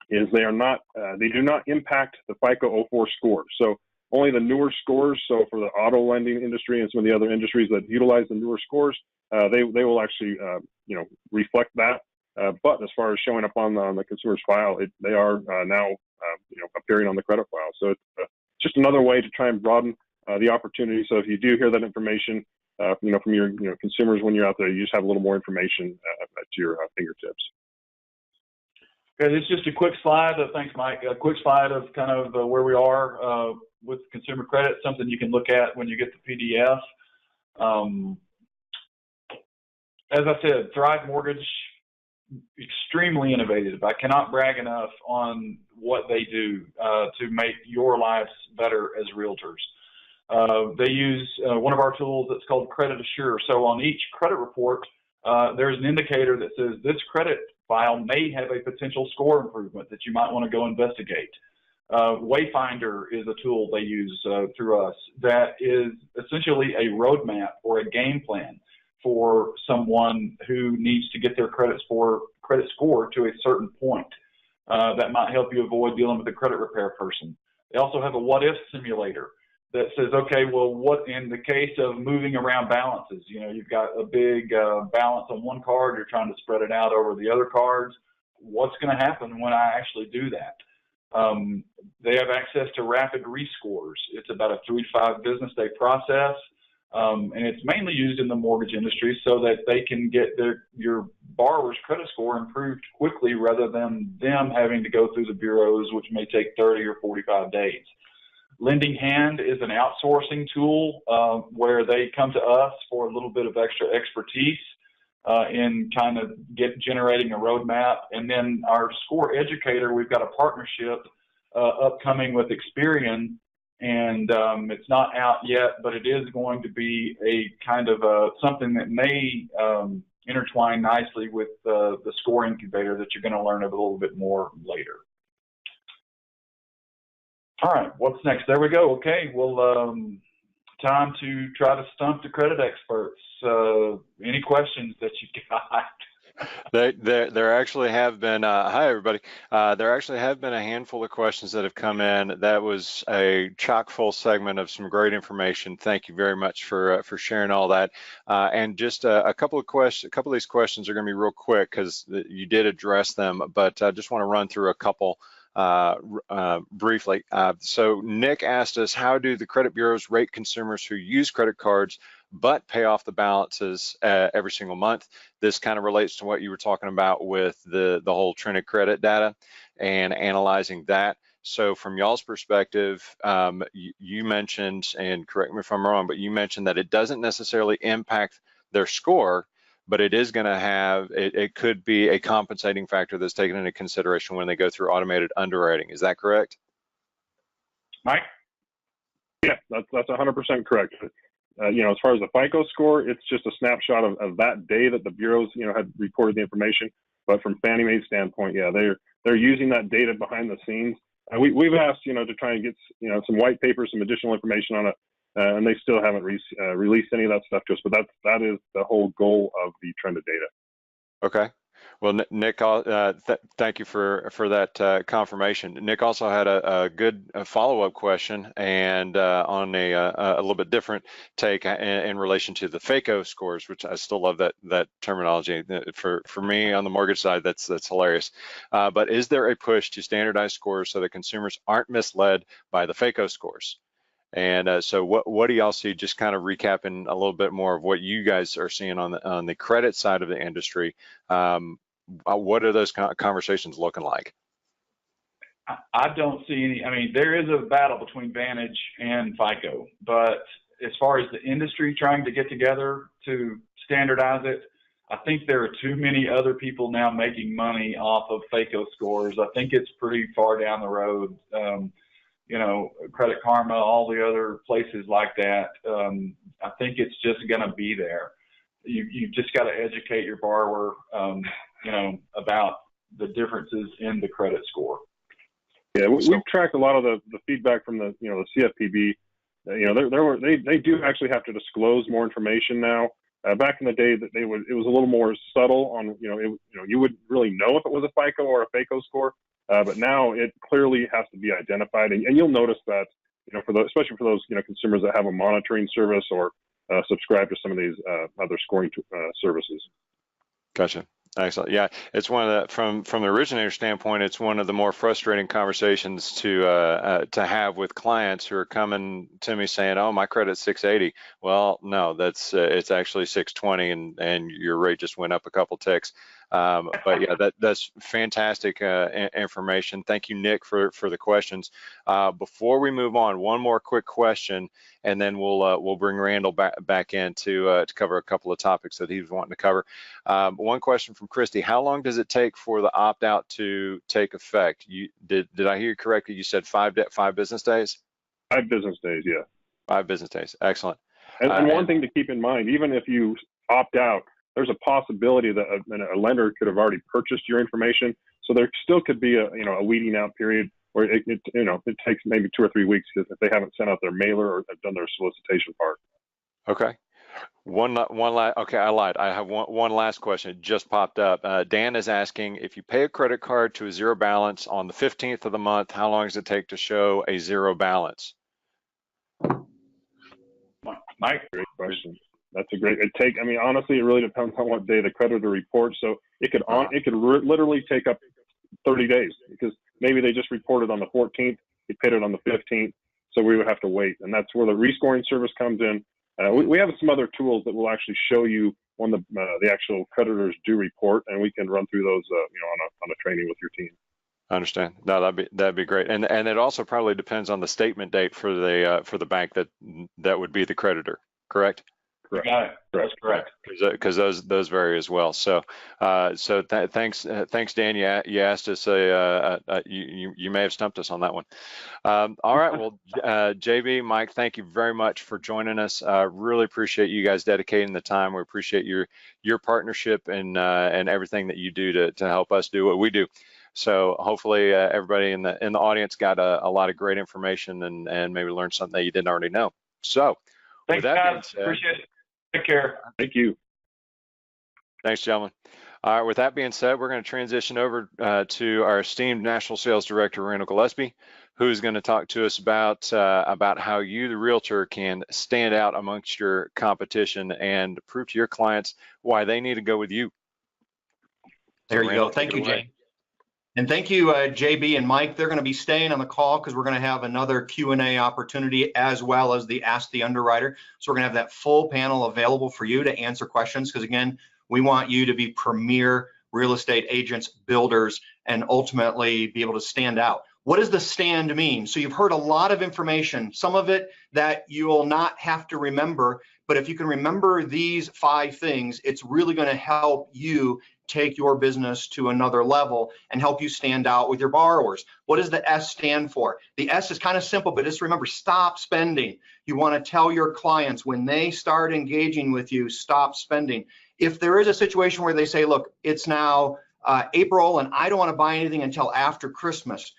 is they do not impact the FICO 04 score. So only the newer scores. So for the auto lending industry and some of the other industries that utilize the newer scores, they will actually reflect that. But as far as showing up on the consumer's file, they are now appearing on the credit file. So it's just another way to try and broaden the opportunity. So if you do hear that information, from your consumers when you're out there, you just have a little more information at your fingertips.
Okay, this is just a quick slide. Thanks, Mike. A quick slide of kind of where we are with consumer credit, something you can look at when you get the PDF. As I said, Thrive Mortgage, extremely innovative. I cannot brag enough on what they do to make your lives better as realtors. They use one of our tools that's called Credit Assure. So on each credit report, there's an indicator that says this credit file may have a potential score improvement that you might want to go investigate. Wayfinder is a tool they use through us that is essentially a roadmap or a game plan for someone who needs to get their credit score to a certain point. That might help you avoid dealing with a credit repair person. They also have a what if simulator that says, okay, well, what in the case of moving around balances, you know, you've got a big balance on one card, you're trying to spread it out over the other cards. What's going to happen when I actually do that? They have access to rapid rescores. It's about a 3 to 5 business day process. And it's mainly used in the mortgage industry so that they can get your borrower's credit score improved quickly rather than them having to go through the bureaus, which may take 30 or 45 days. Lending Hand is an outsourcing tool where they come to us for a little bit of extra expertise in kind of generating a roadmap. And then our score educator, we've got a partnership upcoming with Experian, and it's not out yet, but it is going to be a kind of something that may intertwine nicely with the score incubator that you're going to learn a little bit more later. All right, what's next? There we go. Okay, well, time to try to stump the credit experts. Any questions that you got?
There actually have been, hi everybody, there actually have been a handful of questions that have come in. That was a chock full segment of some great information. Thank you very much for sharing all that. And just a couple of these questions are going to be real quick because you did address them, but I just want to run through a couple briefly. So Nick asked us, how do the credit bureaus rate consumers who use credit cards but pay off the balances every single month? This kind of relates to what you were talking about with the whole trended credit data and analyzing that. So from y'all's perspective, you mentioned, and correct me if I'm wrong, but you mentioned that it doesn't necessarily impact their score, but it is going to have, it could be a compensating factor that's taken into consideration when they go through automated underwriting. Is that correct?
Mike?
Yeah, that's 100% correct. You know, as far as the FICO score, it's just a snapshot of that day that the bureaus, you know, had reported the information. But from Fannie Mae's standpoint, yeah, they're using that data behind the scenes. We've asked, you know, to try and get, you know, some white paper, some additional information on it, and they still haven't released any of that stuff to us. But that is the whole goal of the trended data.
Okay. Well, Nick, thank you for that confirmation. Nick also had a good follow-up question, and on a little bit different take in relation to the FICO scores, which I still love that terminology. For me on the mortgage side, that's hilarious. But is there a push to standardize scores so that consumers aren't misled by the FICO scores? And so what do y'all see, just kind of recapping a little bit more of what you guys are seeing on the credit side of the industry? What are those conversations looking like?
I don't see any. I mean, there is a battle between Vantage and FICO, but as far as the industry trying to get together to standardize it, I think there are too many other people now making money off of FICO scores. I think it's pretty far down the road. You know, Credit Karma, all the other places like that. I think it's just going to be there. You just got to educate your borrower, you know, about the differences in the credit score.
Yeah, we've tracked a lot of the feedback from the, you know, the CFPB. You know, they do actually have to disclose more information now. Back in the day, that it was a little more subtle on, you wouldn't really know if it was a FICO or a FICO score. But now it clearly has to be identified, and you'll notice that, you know, especially for those, you know, consumers that have a monitoring service or subscribe to some of these other scoring services.
Gotcha. Excellent. Yeah, it's one of the, from the originator standpoint, it's one of the more frustrating conversations to have with clients who are coming to me saying, "Oh, my credit's 680." Well, no, that's it's actually 620, and your rate just went up a couple ticks. But yeah, that's fantastic information. Thank you, Nick, for the questions. Before we move on, one more quick question, and then we'll bring Randall back in to cover a couple of topics that he was wanting to cover. One question from Christy: how long does it take for the opt-out to take effect? Did I hear you correctly? You said 5 business days?
5 business days, yeah.
5 business days. Excellent.
And one thing to keep in mind, even if you opt out, there's a possibility that a lender could have already purchased your information. So there still could be a weeding out period where it takes maybe 2 or 3 weeks if they haven't sent out their mailer or have done their solicitation part.
Okay. Okay, I lied. I have one last question. It just popped up. Dan is asking, if you pay a credit card to a 0 balance on the 15th of the month, how long does it take to show a 0 balance?
Mike?
Great question. That's a great. I mean, honestly, it really depends on what day the creditor reports. So it could literally take up 30 days because maybe they just reported on the 14th, they paid it on the 15th, so we would have to wait. And that's where the rescoring service comes in. We have some other tools that will actually show you when the actual creditors do report, and we can run through those, on a training with your team.
I understand. No, that'd be great. And it also probably depends on the statement date for the bank that would be the creditor. Correct?
Correct. Got it. That's correct.
Because those vary as well. So thanks Dan. You asked us. You may have stumped us on that one. All right. Well, JB, Mike, thank you very much for joining us. Really appreciate you guys dedicating the time. We appreciate your partnership and everything that you do to help us do what we do. So hopefully everybody in the audience got a lot of great information and maybe learned something that you didn't already know. So
thanks, guys. Appreciate it. Take care.
Thank you.
Thanks, gentlemen. All right, with that being said, we're going to transition over to our esteemed National Sales Director, Randall Gillespie, who's going to talk to us about how you, the realtor, can stand out amongst your competition and prove to your clients why they need to go with you.
There you go. Thank you, Jay. And thank you, JB and Mike. They're going to be staying on the call because we're going to have another Q&A opportunity as well as the Ask the Underwriter. So we're going to have that full panel available for you to answer questions because, again, we want you to be premier real estate agents, builders, and ultimately be able to stand out. What does the stand mean? So you've heard a lot of information, some of it that you will not have to remember, but if you can remember these 5 things, it's really going to help you take your business to another level and help you stand out with your borrowers. What does the S stand for? The S is kind of simple, but just remember, stop spending. You want to tell your clients when they start engaging with you, stop spending. If there is a situation where they say, look, it's now April and I don't want to buy anything until after Christmas,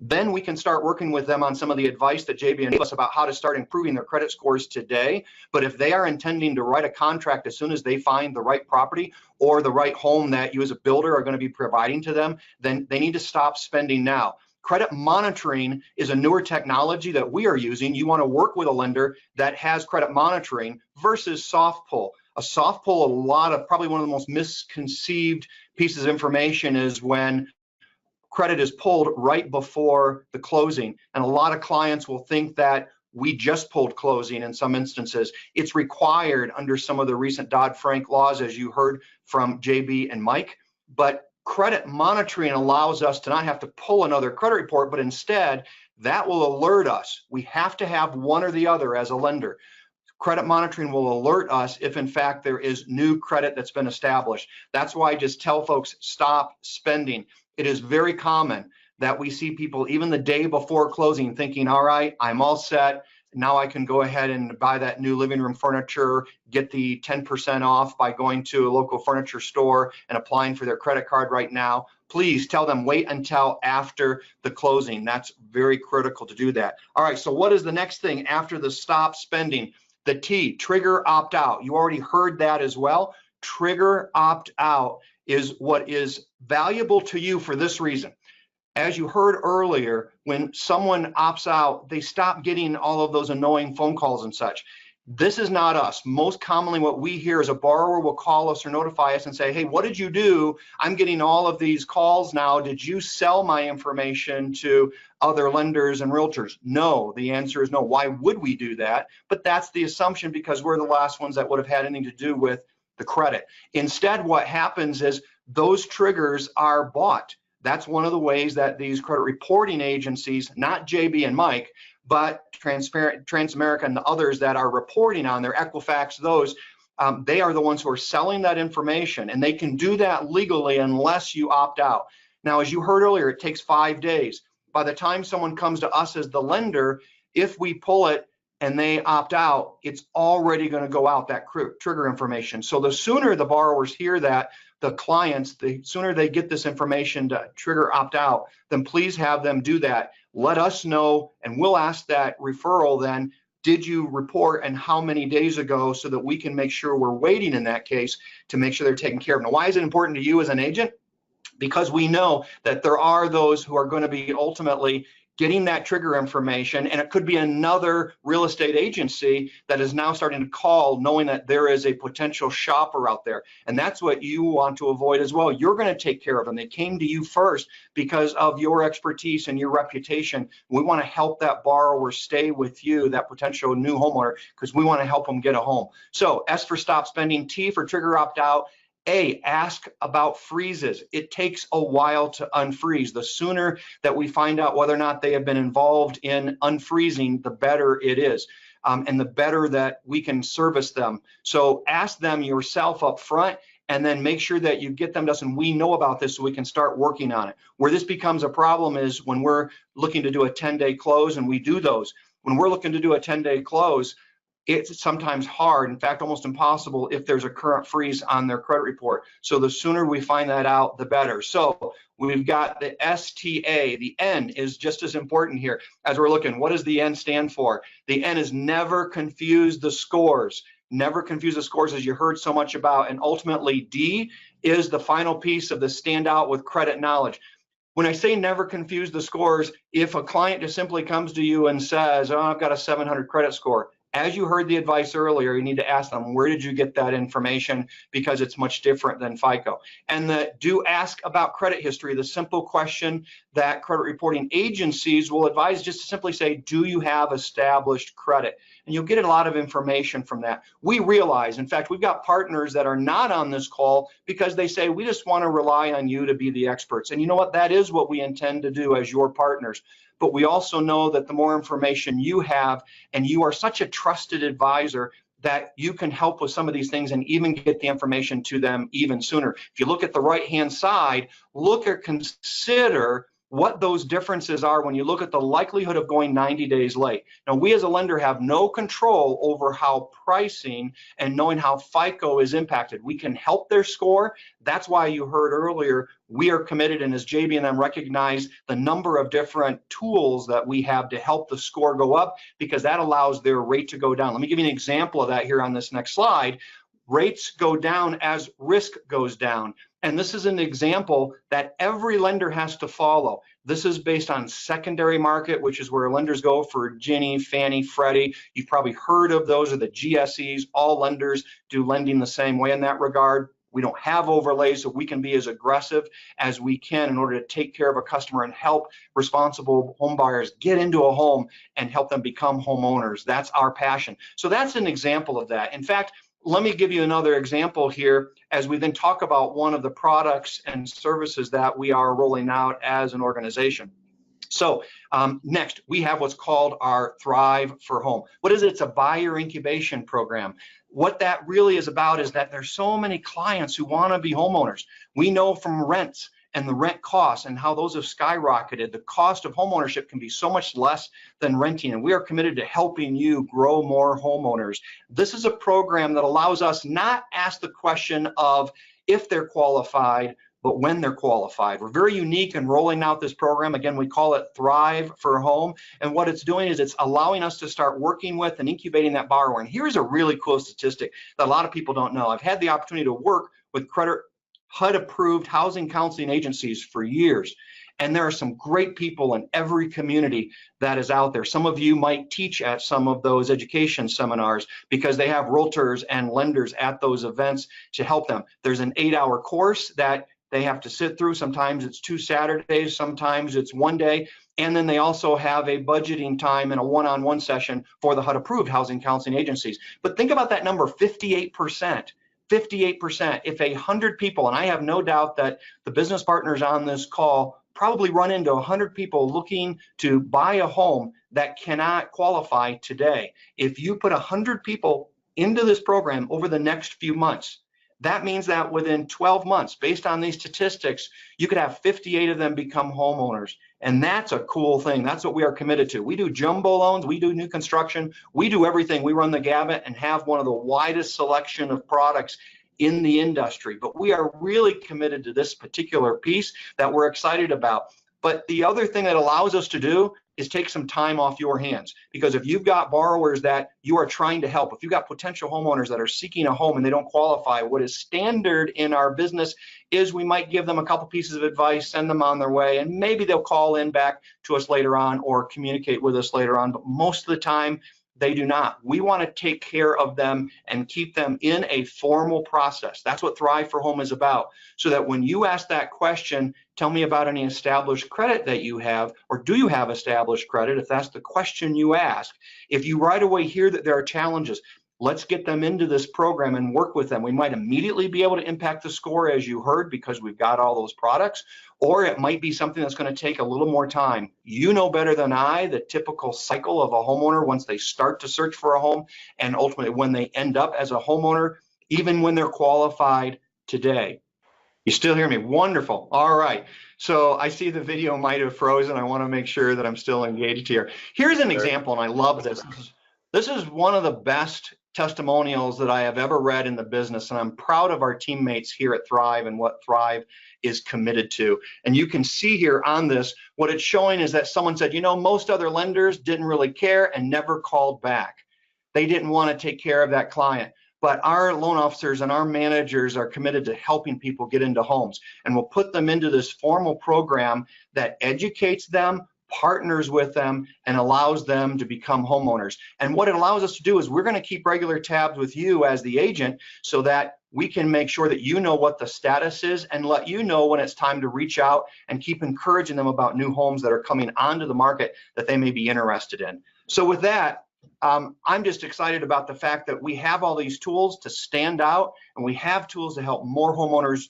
then we can start working with them on some of the advice that JB gave us about how to start improving their credit scores today. But if they are intending to write a contract as soon as they find the right property or the right home that you as a builder are going to be providing to them, then they need to stop spending now. Credit monitoring is a newer technology that we are using. You want to work with a lender that has credit monitoring versus soft pull. A soft pull, probably one of the most misconceived pieces of information is when credit is pulled right before the closing. And a lot of clients will think that we just pulled closing in some instances. It's required under some of the recent Dodd-Frank laws, as you heard from JB and Mike. But credit monitoring allows us to not have to pull another credit report, but instead that will alert us. We have to have one or the other as a lender. Credit monitoring will alert us if in fact there is new credit that's been established. That's why I just tell folks, stop spending. It is very common that we see people even the day before closing thinking, all right, I'm all set. Now I can go ahead and buy that new living room furniture, get the 10% off by going to a local furniture store and applying for their credit card right now. Please tell them wait until after the closing. That's very critical to do that. All right, so what is the next thing after the stop spending? The T, trigger opt out. You already heard that as well. Trigger opt out is what is valuable to you for this reason. As you heard earlier, when someone opts out, they stop getting all of those annoying phone calls and such. This is not us. Most commonly what we hear is a borrower will call us or notify us and say, hey, what did you do? I'm getting all of these calls now. Did you sell my information to other lenders and realtors? No, the answer is no. Why would we do that? But that's the assumption because we're the last ones that would have had anything to do with the credit. Instead, what happens is those triggers are bought. That's one of the ways that these credit reporting agencies, not JB and Mike, but Transamerica and the others that are reporting on their Equifax, those, they are the ones who are selling that information, and they can do that legally unless you opt out. Now, as you heard earlier, it takes 5 days. By the time someone comes to us as the lender, if we pull it and they opt out, it's already going to go out, that trigger information. So the sooner the borrowers hear that, the clients, the sooner they get this information to trigger opt out, then please have them do that. Let us know, and we'll ask that referral then, did you report and how many days ago, so that we can make sure we're waiting in that case to make sure they're taken care of. Now, why is it important to you as an agent? Because we know that there are those who are going to be ultimately getting that trigger information, and it could be another real estate agency that is now starting to call, knowing that there is a potential shopper out there. And that's what you want to avoid as well. You're going to take care of them. They came to you first because of your expertise and your reputation. We want to help that borrower stay with you, that potential new homeowner, because we want to help them get a home. So S for stop spending, T for trigger opt out, A, ask about freezes. It takes a while to unfreeze. The sooner that we find out whether or not they have been involved in unfreezing, the better it is, and the better that we can service them. So ask them yourself up front, and then make sure that you get them to us, and we know about this so we can start working on it. Where this becomes a problem is when we're looking to do a 10-day close, and we do those. When we're looking to do a 10-day close, it's sometimes hard, in fact, almost impossible if there's a current freeze on their credit report. So the sooner we find that out, the better. So we've got the STA. The N is just as important here as we're looking. What does the N stand for? The N is never confuse the scores. Never confuse the scores, as you heard so much about. And ultimately, D is the final piece of the stand out with credit knowledge. When I say never confuse the scores, if a client just simply comes to you and says, oh, I've got a 700 credit score, as you heard the advice earlier, you need to ask them, where did you get that information? Because it's much different than FICO. And do ask about credit history, the simple question that credit reporting agencies will advise, just to simply say, do you have established credit? And you'll get a lot of information from that. We realize, in fact, we've got partners that are not on this call because they say, we just want to rely on you to be the experts. And you know what? That is what we intend to do as your partners. But we also know that the more information you have, and you are such a trusted advisor, that you can help with some of these things and even get the information to them even sooner. If you look at the right-hand side, look or consider what those differences are when you look at the likelihood of going 90 days late. Now, we as a lender have no control over how pricing and knowing how FICO is impacted. We can help their score. That's why you heard earlier, we are committed, and as JB and them recognize the number of different tools that we have to help the score go up, because that allows their rate to go down. Let me give you an example of that here on this next slide. Rates go down as risk goes down. And this is an example that every lender has to follow. This is based on secondary market, which is where lenders go for Ginnie, Fannie, Freddie. You've probably heard of those, are the GSEs. All lenders do lending the same way in that regard. We don't have overlays, so we can be as aggressive as we can in order to take care of a customer and help responsible home buyers get into a home and help them become homeowners. That's our passion. So that's an example of that. In fact, let me give you another example here as we then talk about one of the products and services that we are rolling out as an organization. So next, we have what's called our Thrive for Home. What is it? It's a buyer incubation program. What that really is about is that there's so many clients who want to be homeowners. We know from rents and the rent costs and how those have skyrocketed. The cost of homeownership can be so much less than renting, and we are committed to helping you grow more homeowners. This is a program that allows us not ask the question of if they're qualified, but when they're qualified. We're very unique in rolling out this program. Again, we call it Thrive for Home. And what it's doing is it's allowing us to start working with and incubating that borrower. And here's a really cool statistic that a lot of people don't know. I've had the opportunity to work with HUD-approved housing counseling agencies for years. And there are some great people in every community that is out there. Some of you might teach at some of those education seminars because they have realtors and lenders at those events to help them. There's an 8-hour course that they have to sit through. Sometimes it's 2 Saturdays, sometimes it's 1 day. And then they also have a budgeting time and a one-on-one session for the HUD-approved housing counseling agencies. But think about that number, 58%. 58%. If 100 people, and I have no doubt that the business partners on this call probably run into 100 people looking to buy a home that cannot qualify today. If you put 100 people into this program over the next few months, that means that within 12 months, based on these statistics, you could have 58 of them become homeowners. And that's a cool thing. That's what we are committed to. We do jumbo loans, we do new construction, we do everything. We run the gamut and have one of the widest selection of products in the industry. But we are really committed to this particular piece that we're excited about. But the other thing that allows us to do is take some time off your hands. Because if you've got borrowers that you are trying to help, if you've got potential homeowners that are seeking a home and they don't qualify, what is standard in our business is we might give them a couple pieces of advice, send them on their way, and maybe they'll call in back to us later on or communicate with us later on. But most of the time, they do not. We want to take care of them and keep them in a formal process. That's what Thrive for Home is about. So that when you ask that question, tell me about any established credit that you have, or do you have established credit? If that's the question you ask, if you right away hear that there are challenges, let's get them into this program and work with them. We might immediately be able to impact the score, as you heard, because we've got all those products, or it might be something that's going to take a little more time. You know better than I the typical cycle of a homeowner once they start to search for a home, and ultimately when they end up as a homeowner, even when they're qualified today. You still hear me? Wonderful. All right. So I see the video might have frozen. I want to make sure that I'm still engaged here. Here's an example, and I love this. This is one of the best testimonials that I have ever read in the business, and I'm proud of our teammates here at Thrive and what Thrive is committed to. And you can see here on this, what it's showing is that someone said, you know, most other lenders didn't really care and never called back. They didn't want to take care of that client. But our loan officers and our managers are committed to helping people get into homes. And we'll put them into this formal program that educates them, partners with them, and allows them to become homeowners. And what it allows us to do is we're going to keep regular tabs with you as the agent so that we can make sure that you know what the status is and let you know when it's time to reach out and keep encouraging them about new homes that are coming onto the market that they may be interested in. So with that, I'm just excited about the fact that we have all these tools to stand out, and we have tools to help more homeowners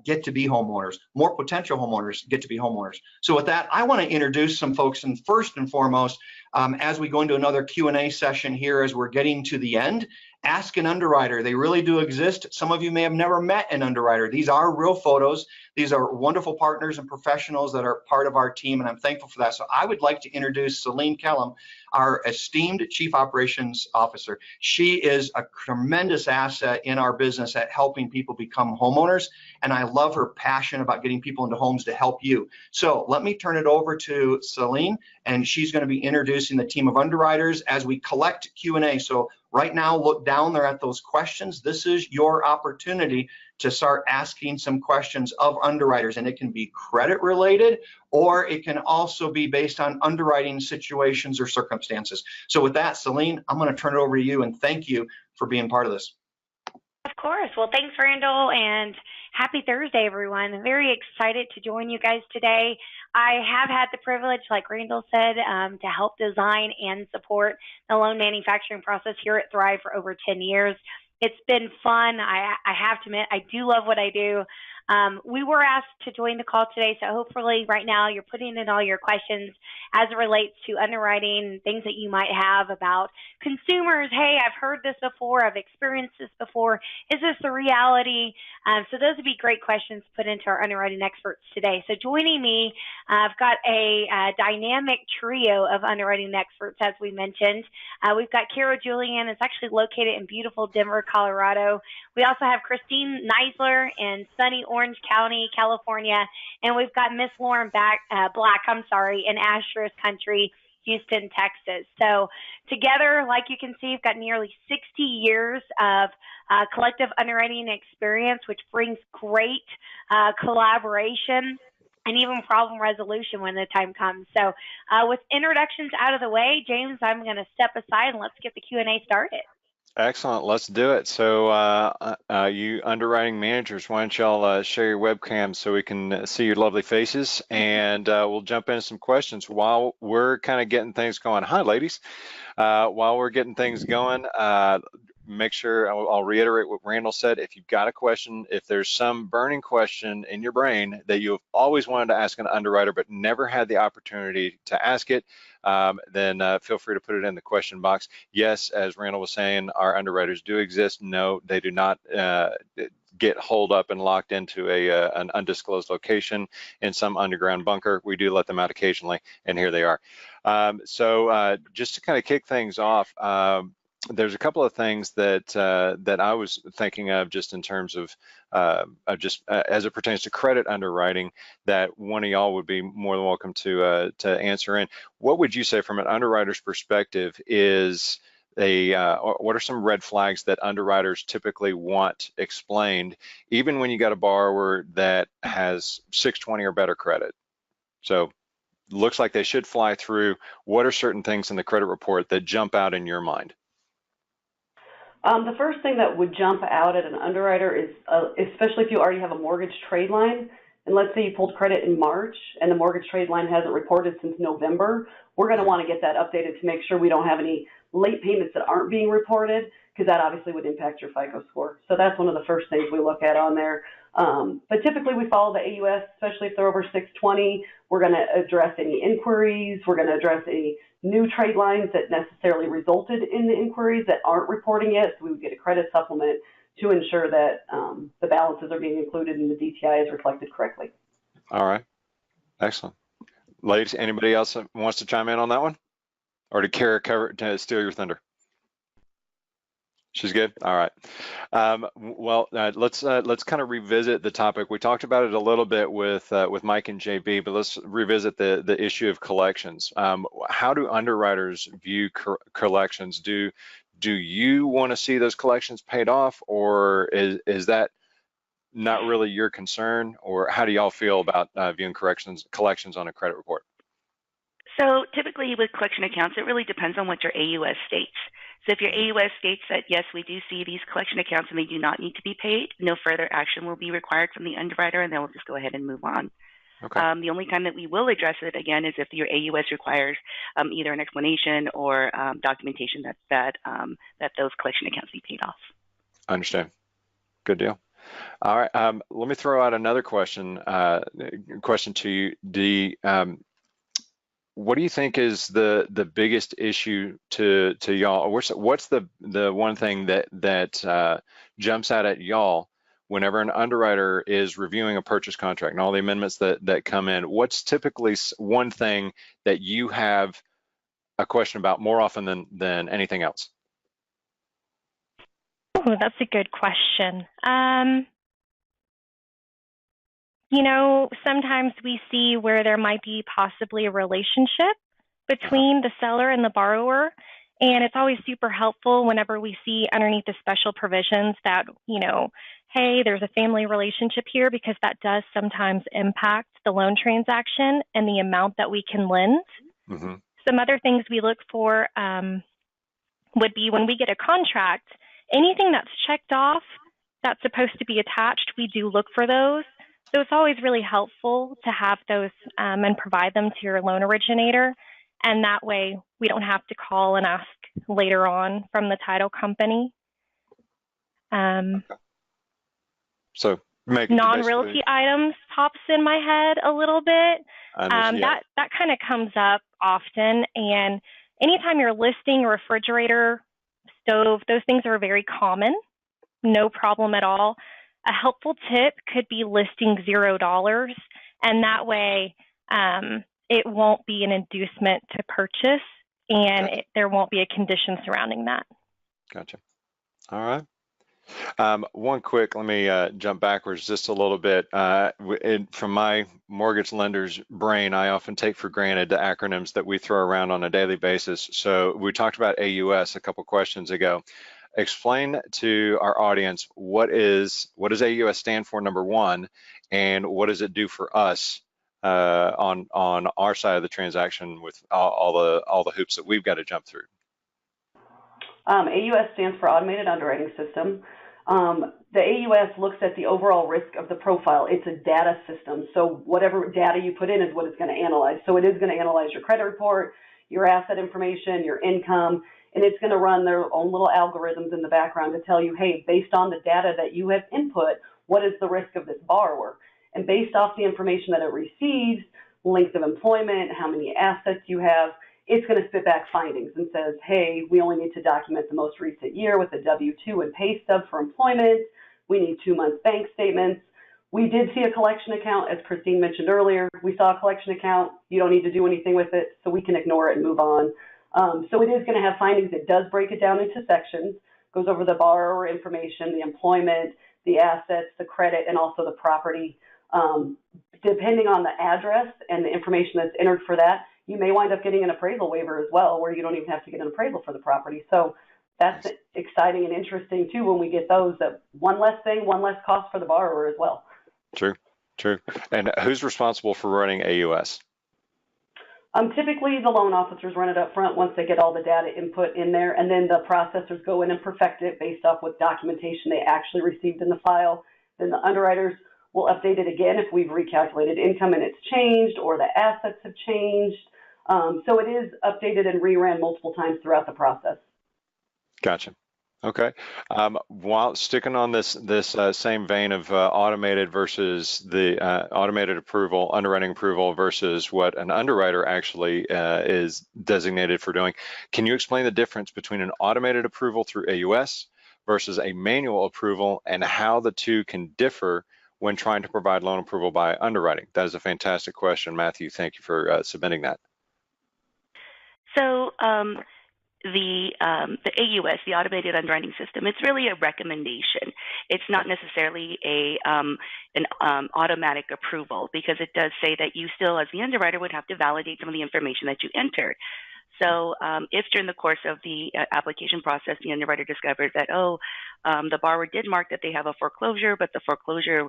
get to be homeowners, more potential homeowners get to be homeowners. So with that, I want to introduce some folks, and first and foremost, as we go into another Q&A session here as we're getting to the end, ask an underwriter. They really do exist. Some of you may have never met an underwriter. These are real photos. These are wonderful partners and professionals that are part of our team, and I'm thankful for that. So I would like to introduce Celine Kellum, our esteemed Chief Operations Officer. She is a tremendous asset in our business at helping people become homeowners, and I love her passion about getting people into homes to help you. So let me turn it over to Celine, and she's going to be introducing the team of underwriters as we collect Q&A. So right now, look down there at those questions. This is your opportunity to start asking some questions of underwriters, and it can be credit related, or it can also be based on underwriting situations or circumstances. So with that, Celine, I'm going to turn it over to you, and thank you for being part of this.
Of course. Well, thanks, Randall, and happy Thursday, everyone. I'm very excited to join you guys today. I have had the privilege, like Randall said, to help design and support the loan manufacturing process here at Thrive for over 10 years. It's been fun. I have to admit, I do love what I do. We were asked to join the call today, so hopefully right now you're putting in all your questions as it relates to underwriting, things that you might have about consumers. Hey, I've heard this before. I've experienced this before. Is this the reality? So those would be great questions to put into our underwriting experts today. So joining me, I've got a dynamic trio of underwriting experts, as we mentioned. We've got Kara Julian. It's actually located in beautiful Denver, Colorado. We also have Christine Neisler in sunny Orange County, California, and we've got Miss Lauren Black, in Ashers Country, Houston, Texas. So together, like you can see, we've got nearly 60 years of collective underwriting experience, which brings great collaboration and even problem resolution when the time comes. So with introductions out of the way, James, I'm going to step aside and let's get the Q&A started.
Excellent. Let's do it. So you underwriting managers, why don't y'all share your webcam so we can see your lovely faces, and we'll jump into some questions while we're kind of getting things going. Hi, ladies. While we're getting things going, make sure I'll reiterate what Randall said. If you've got a question, if there's some burning question in your brain that you've always wanted to ask an underwriter but never had the opportunity to ask it, then feel free to put it in the question box. Yes, as Randall was saying, our underwriters do exist. No, they do not get holed up and locked into an undisclosed location in some underground bunker. We do let them out occasionally, and here they are. So just to kind of kick things off, there's a couple of things that I was thinking of just in terms of as it pertains to credit underwriting that one of y'all would be more than welcome to answer in. What would you say from an underwriter's perspective is what are some red flags that underwriters typically want explained, even when you got a borrower that has 620 or better credit? So looks like they should fly through. What are certain things in the credit report that jump out in your mind?
The first thing that would jump out at an underwriter is, especially if you already have a mortgage trade line, and let's say you pulled credit in March and the mortgage trade line hasn't reported since November, we're going to want to get that updated to make sure we don't have any late payments that aren't being reported, because that obviously would impact your FICO score. So that's one of the first things we look at on there. But typically we follow the AUS, especially if they're over 620. We're going to address any inquiries. We're going to address any new trade lines that necessarily resulted in the inquiries that aren't reporting yet. So we would get a credit supplement to ensure that the balances are being included and the DTI is reflected correctly.
All right. Excellent. Ladies, anybody else that wants to chime in on that one? Or to Kara cover to steal your thunder? She's good. All right. Let's kind of revisit the topic. We talked about it a little bit with Mike and JB, but let's revisit the issue of collections. How do underwriters view collections? Do you want to see those collections paid off, or is that not really your concern? Or how do y'all feel about viewing collections on a credit report?
So typically with collection accounts, it really depends on what your AUS states. So if your AUS states that, yes, we do see these collection accounts and they do not need to be paid, no further action will be required from the underwriter, and then we'll just go ahead and move on. Okay. The only time that we will address it, again, is if your AUS requires either an explanation or documentation that those collection accounts be paid off. I
understand. Good deal. All right. Let me throw out another question to you, what do you think is the biggest issue to y'all? What's the one thing that jumps out at y'all whenever an underwriter is reviewing a purchase contract and all the amendments that come in? What's typically one thing that you have a question about more often than anything else?
Oh, that's a good question. You know, sometimes we see where there might be possibly a relationship between the seller and the borrower, and it's always super helpful whenever we see underneath the special provisions that, you know, hey, there's a family relationship here, because that does sometimes impact the loan transaction and the amount that we can lend. Mm-hmm. Some other things we look for would be when we get a contract, anything that's checked off that's supposed to be attached, we do look for those. So it's always really helpful to have those and provide them to your loan originator. And that way we don't have to call and ask later on from the title company.
So
non-realty items pops in my head a little bit. That kind of comes up often. And anytime you're listing a refrigerator, stove, those things are very common. No problem at all. A helpful tip could be listing $0, and that way it won't be an inducement to purchase, and there won't be a condition surrounding that.
Gotcha. All right. Let me jump backwards just a little bit. From my mortgage lender's brain, I often take for granted the acronyms that we throw around on a daily basis. So we talked about AUS a couple questions ago. Explain to our audience what does AUS stand for, number one, and what does it do for us on our side of the transaction with all the hoops that we've got to jump through?
AUS stands for Automated Underwriting System. The AUS looks at the overall risk of the profile. It's a data system, so whatever data you put in is what it's going to analyze. So it is going to analyze your credit report, your asset information, your income, and it's going to run their own little algorithms in the background to tell you, hey, based on the data that you have input, what is the risk of this borrower? And based off the information that it receives, length of employment, how many assets you have, it's going to spit back findings and says, hey, we only need to document the most recent year with a W-2 and pay stub for employment. We need 2-month bank statements. We did see a collection account, as Christine mentioned earlier. We saw a collection account. You don't need to do anything with it, so we can ignore it and move on. So it is going to have findings. It does break it down into sections, goes over the borrower information, the employment, the assets, the credit, and also the property. Depending on the address and the information that's entered for that, you may wind up getting an appraisal waiver as well, where you don't even have to get an appraisal for the property. So that's exciting and interesting too when we get those, that one less thing, one less cost for the borrower as well.
True, true. And who's responsible for running AUS?
Typically, the loan officers run it up front once they get all the data input in there, and then the processors go in and perfect it based off what documentation they actually received in the file. Then the underwriters will update it again if we've recalculated income and it's changed, or the assets have changed. So it is updated and reran multiple times throughout the process.
Gotcha. Okay. While sticking on this same vein of automated versus the automated approval, underwriting approval versus what an underwriter actually is designated for doing, can you explain the difference between an automated approval through AUS versus a manual approval, and how the two can differ when trying to provide loan approval by underwriting? That is a fantastic question, Matthew. Thank you for submitting that.
So the AUS, the automated underwriting system, it's really a recommendation. It's not necessarily an automatic approval, because it does say that you still, as the underwriter, would have to validate some of the information that you entered. So if during the course of the application process, the underwriter discovers that, the borrower did mark that they have a foreclosure, but the foreclosure,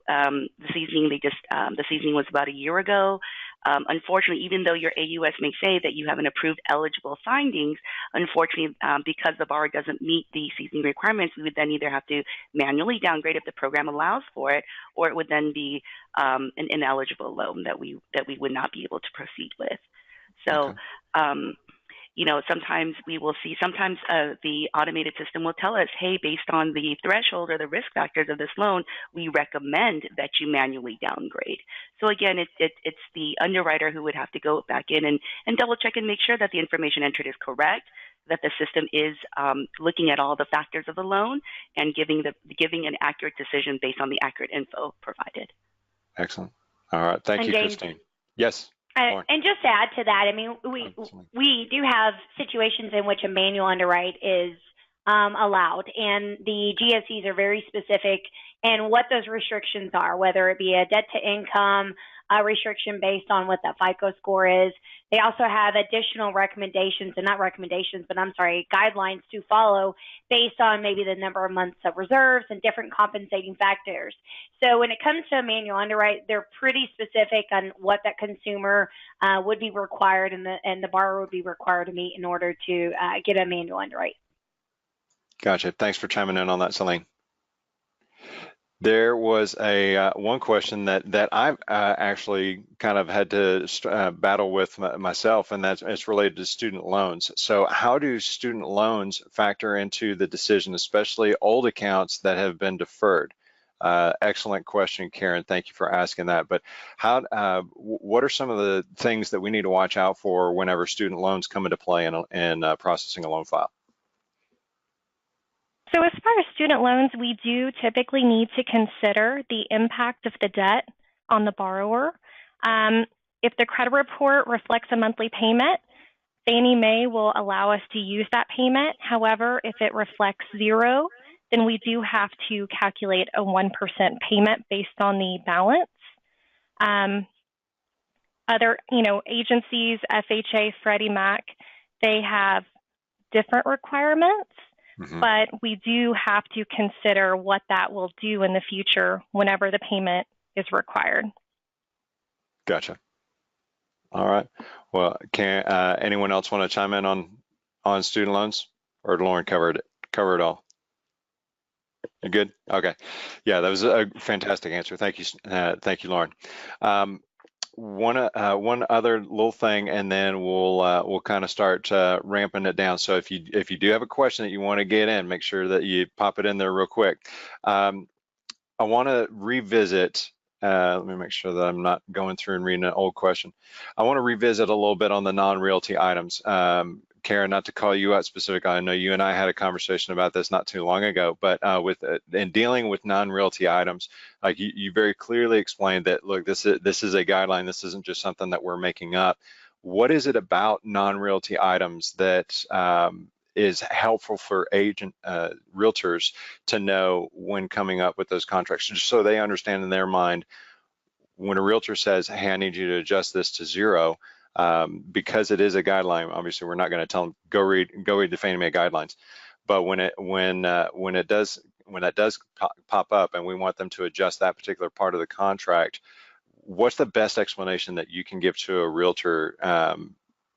the seasoning was about a year ago. Unfortunately, even though your AUS may say that you have an approved eligible findings, unfortunately, because the borrower doesn't meet the seasoning requirements, we would then either have to manually downgrade if the program allows for it, or it would then be an ineligible loan that we would not be able to proceed with. So, okay. Sometimes we will see, the automated system will tell us, hey, based on the threshold or the risk factors of this loan, we recommend that you manually downgrade. So again, it's the underwriter who would have to go back in and double check and make sure that the information entered is correct, that the system is looking at all the factors of the loan and giving an accurate decision based on the accurate info provided.
Excellent. All right. Thank you,
James,
Christine. Yes.
And just to add to that, I mean, we do have situations in which a manual underwrite is allowed, and the GSEs are very specific in what those restrictions are, whether it be a debt to income restriction based on what that FICO score is. They also have additional recommendations, and not recommendations, but guidelines to follow based on maybe the number of months of reserves and different compensating factors. So when it comes to a manual underwrite, they're pretty specific on what that consumer would be required and the borrower would be required to meet in order to get a manual underwrite.
Gotcha. Thanks for chiming in on that, Celine. There was one question that I've actually kind of had to battle with myself, and it's related to student loans. So how do student loans factor into the decision, especially old accounts that have been deferred? Excellent question, Karen. Thank you for asking that. But what are some of the things that we need to watch out for whenever student loans come into play in processing a loan file?
So as far as student loans, we do typically need to consider the impact of the debt on the borrower. If the credit report reflects a monthly payment, Fannie Mae will allow us to use that payment. However, if it reflects zero, then we do have to calculate a 1% payment based on the balance. Other, agencies, FHA, Freddie Mac, they have different requirements. Mm-hmm. But we do have to consider what that will do in the future whenever the payment is required. Gotcha.
All right. Well, can anyone else want to chime in on student loans, or Lauren cover it all? You good? Okay. Yeah, that was a fantastic answer. Thank you, Lauren. one other little thing, and then we'll kind of start ramping it down. So if you do have a question that you want to get in, make sure that you pop it in there real quick. I want to revisit. Let me make sure that I'm not going through and reading an old question. I want to revisit a little bit on the non-realty items. Karen, not to call you out specifically, I know you and I had a conversation about this not too long ago, but in dealing with non-realty items, like you very clearly explained that, look, this is a guideline. This isn't just something that we're making up. What is it about non-realty items that is helpful for realtors to know when coming up with those contracts, just so they understand in their mind when a realtor says, hey, I need you to adjust this to 0, because it is a guideline. Obviously, we're not going to tell them go read the Fannie Mae guidelines, but when that does pop up and we want them to adjust that particular part of the contract, what's the best explanation that you can give to a realtor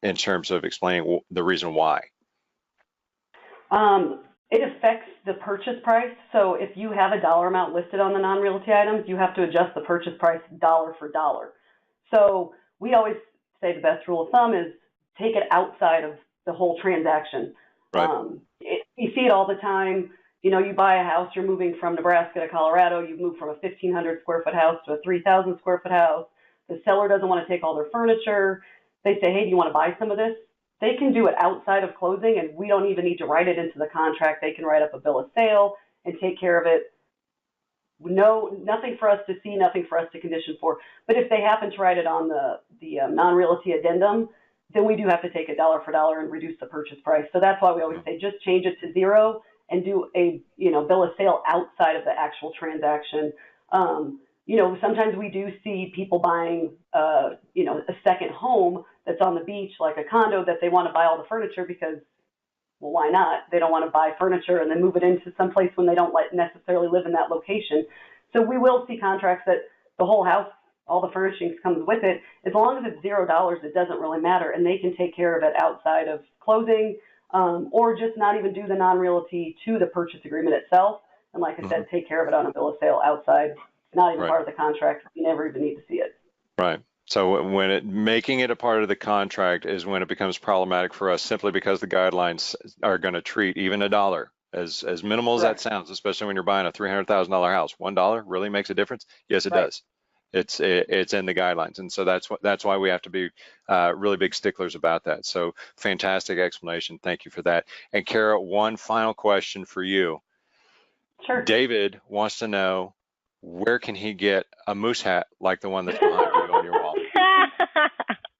in terms of explaining the reason why?
It affects the purchase price. So if you have a dollar amount listed on the non-realty items, you have to adjust the purchase price dollar for dollar. So we always say the best rule of thumb is take it outside of the whole transaction.
Right.
You see it all the time. You know, you buy a house, you're moving from Nebraska to Colorado, you've moved from a 1,500 square foot house to a 3,000 square foot house. The seller doesn't want to take all their furniture. They say, hey, do you want to buy some of this? They can do it outside of closing, and we don't even need to write it into the contract. They can write up a bill of sale and take care of it. No, nothing for us to see, nothing for us to condition for. But if they happen to write it on the non-realty addendum, then we do have to take it dollar for dollar and reduce the purchase price. So that's why we always say just change it to 0 and do a bill of sale outside of the actual transaction. Sometimes we do see people buying a second home that's on the beach, like a condo, that they want to buy all the furniture because, well, why not? They don't want to buy furniture and then move it into some place when they don't necessarily live in that location. So we will see contracts that the whole house, all the furnishings comes with it. As long as it's $0, it doesn't really matter, and they can take care of it outside of closing, or just not even do the non-realty to the purchase agreement itself. And like I said, take care of it on a bill of sale outside, not even part of the contract. You never even need to see it.
Right. So making it a part of the contract is when it becomes problematic for us, simply because the guidelines are going to treat even $1, as minimal as that sounds, especially when you're buying a $300,000 house. $1 really makes a difference. Yes, it does. It's in the guidelines, and so that's why we have to be really big sticklers about that. So fantastic explanation. Thank you for that. And Kara, one final question for you.
Sure.
David wants to know, where can he get a moose hat like the one that's behind you on your wall?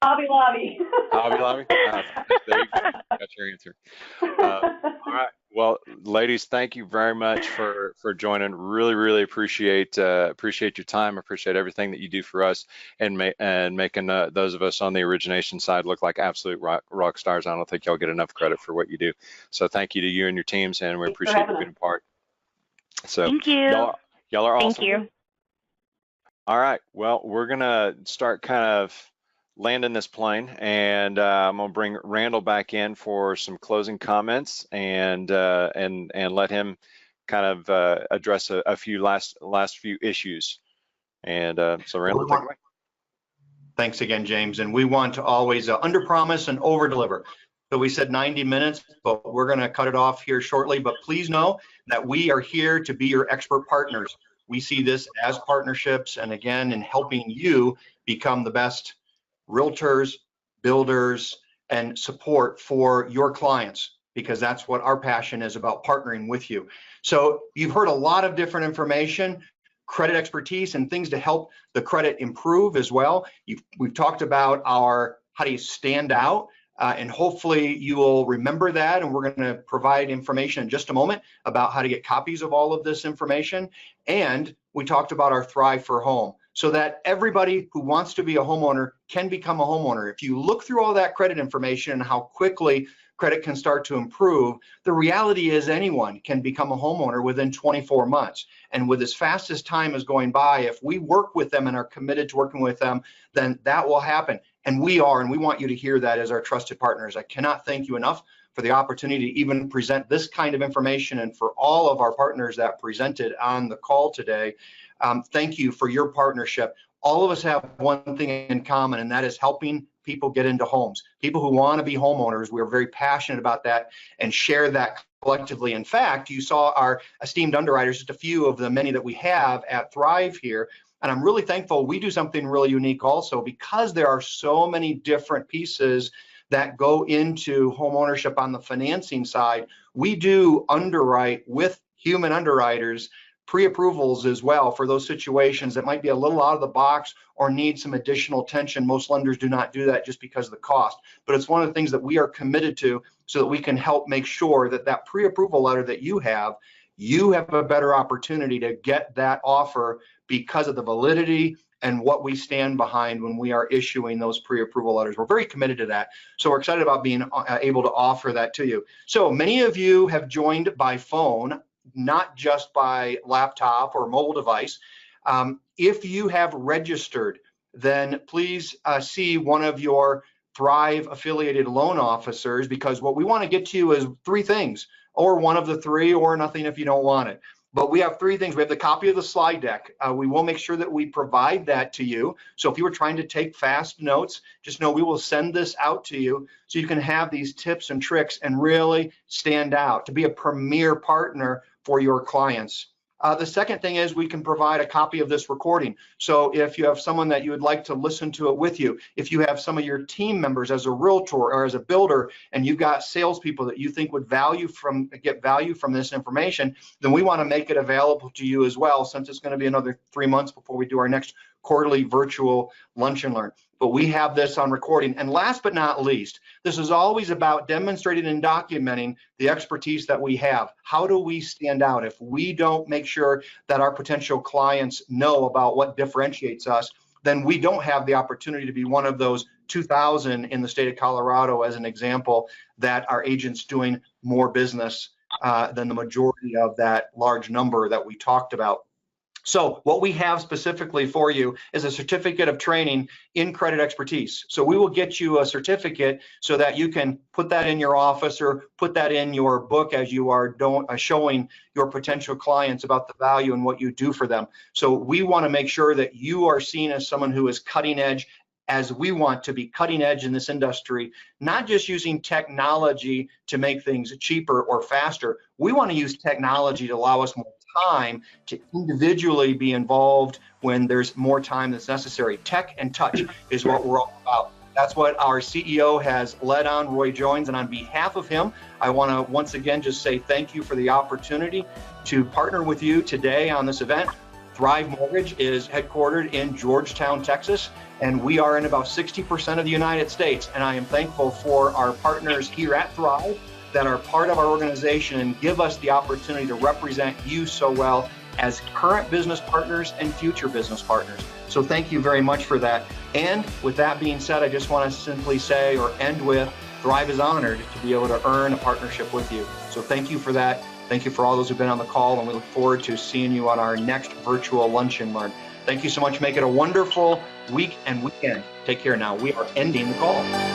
Hobby Lobby.
Hobby Lobby? There you go. Got your answer. All right. Well, ladies, thank you very much for joining. Really appreciate your time. Appreciate everything that you do for us and making those of us on the origination side look like absolute rock stars. I don't think y'all get enough credit for what you do. So thank you to you and your teams, and we appreciate you being a part. So
thank you.
Y'all are awesome.
Thank you.
All right. Well, we're gonna start kind of landing this plane, and I'm gonna bring Randall back in for some closing comments and let him kind of address a few last few issues. And so Randall, take it away.
Thanks again, James. And we want to always underpromise and overdeliver. So we said 90 minutes, but we're going to cut it off here shortly. But please know that we are here to be your expert partners. We see this as partnerships, and again, in helping you become the best realtors, builders, and support for your clients, because that's what our passion is about, partnering with you. So you've heard a lot of different information, credit expertise, and things to help the credit improve as well. We've talked about how do you stand out, and hopefully you will remember that, and we're going to provide information in just a moment about how to get copies of all of this information. And we talked about our Thrive for Home, so that everybody who wants to be a homeowner can become a homeowner. If you look through all that credit information and how quickly credit can start to improve, the reality is anyone can become a homeowner within 24 months. And with as fast as time is going by, if we work with them and are committed to working with them, then that will happen. And we are, and we want you to hear that as our trusted partners. I cannot thank you enough for the opportunity to even present this kind of information, and for all of our partners that presented on the call today. Thank you for your partnership. all of us have one thing in common, and that is helping people get into homes. People who want to be homeowners, we're very passionate about that and share that collectively. In fact, you saw our esteemed underwriters, just a few of the many that we have at Thrive here. And I'm really thankful we do something really unique also, because there are so many different pieces that go into home ownership on the financing side. We do underwrite with human underwriters pre-approvals as well for those situations that might be a little out of the box or need some additional attention. Most lenders do not do that just because of the cost, but it's one of the things that we are committed to so that we can help make sure that that pre-approval letter that you have a better opportunity to get that offer because of the validity and what we stand behind when we are issuing those pre-approval letters. We're very committed to that. So we're excited about being able to offer that to you. So many of you have joined by phone, not just by laptop or mobile device. If you have registered, then please see one of your Thrive affiliated loan officers, because what we want to get to you is three things, or one of the three, or nothing if you don't want it. But we have three things. We have the copy of the slide deck. We will make sure that we provide that to you. So if you were trying to take fast notes, just know we will send this out to you so you can have these tips and tricks and really stand out to be a premier partner for your clients. The second thing is we can provide a copy of this recording. So if you have someone that you would like to listen to it with you, if you have some of your team members as a realtor or as a builder, and you've got salespeople that you think would get value from this information, then we want to make it available to you as well, since it's going to be another 3 months before we do our next quarterly virtual lunch and learn. But we have this on recording. And last but not least, this is always about demonstrating and documenting the expertise that we have. How do we stand out? If we don't make sure that our potential clients know about what differentiates us, then we don't have the opportunity to be one of those 2,000 in the state of Colorado, as an example, that are agents doing more business than the majority of that large number that we talked about. So what we have specifically for you is a certificate of training in credit expertise. So we will get you a certificate so that you can put that in your office or put that in your book as you are showing your potential clients about the value and what you do for them. So we want to make sure that you are seen as someone who is cutting edge, as we want to be cutting edge in this industry, not just using technology to make things cheaper or faster. We want to use technology to allow us more time to individually be involved when there's more time that's necessary. Tech and touch is what we're all about. That's what our CEO has led on, Roy Jones, and on behalf of him, I want to once again just say thank you for the opportunity to partner with you today on this event. Thrive Mortgage is headquartered in Georgetown, Texas, and we are in about 60% of the United States. And I am thankful for our partners here at Thrive that are part of our organization and give us the opportunity to represent you so well as current business partners and future business partners. So thank you very much for that. And with that being said, I just want to simply say or end with, Thrive is honored to be able to earn a partnership with you. So thank you for that. Thank you for all those who've been on the call, and we look forward to seeing you on our next virtual lunch and learn. Thank you so much. Make it a wonderful week and weekend. Take care now. We are ending the call.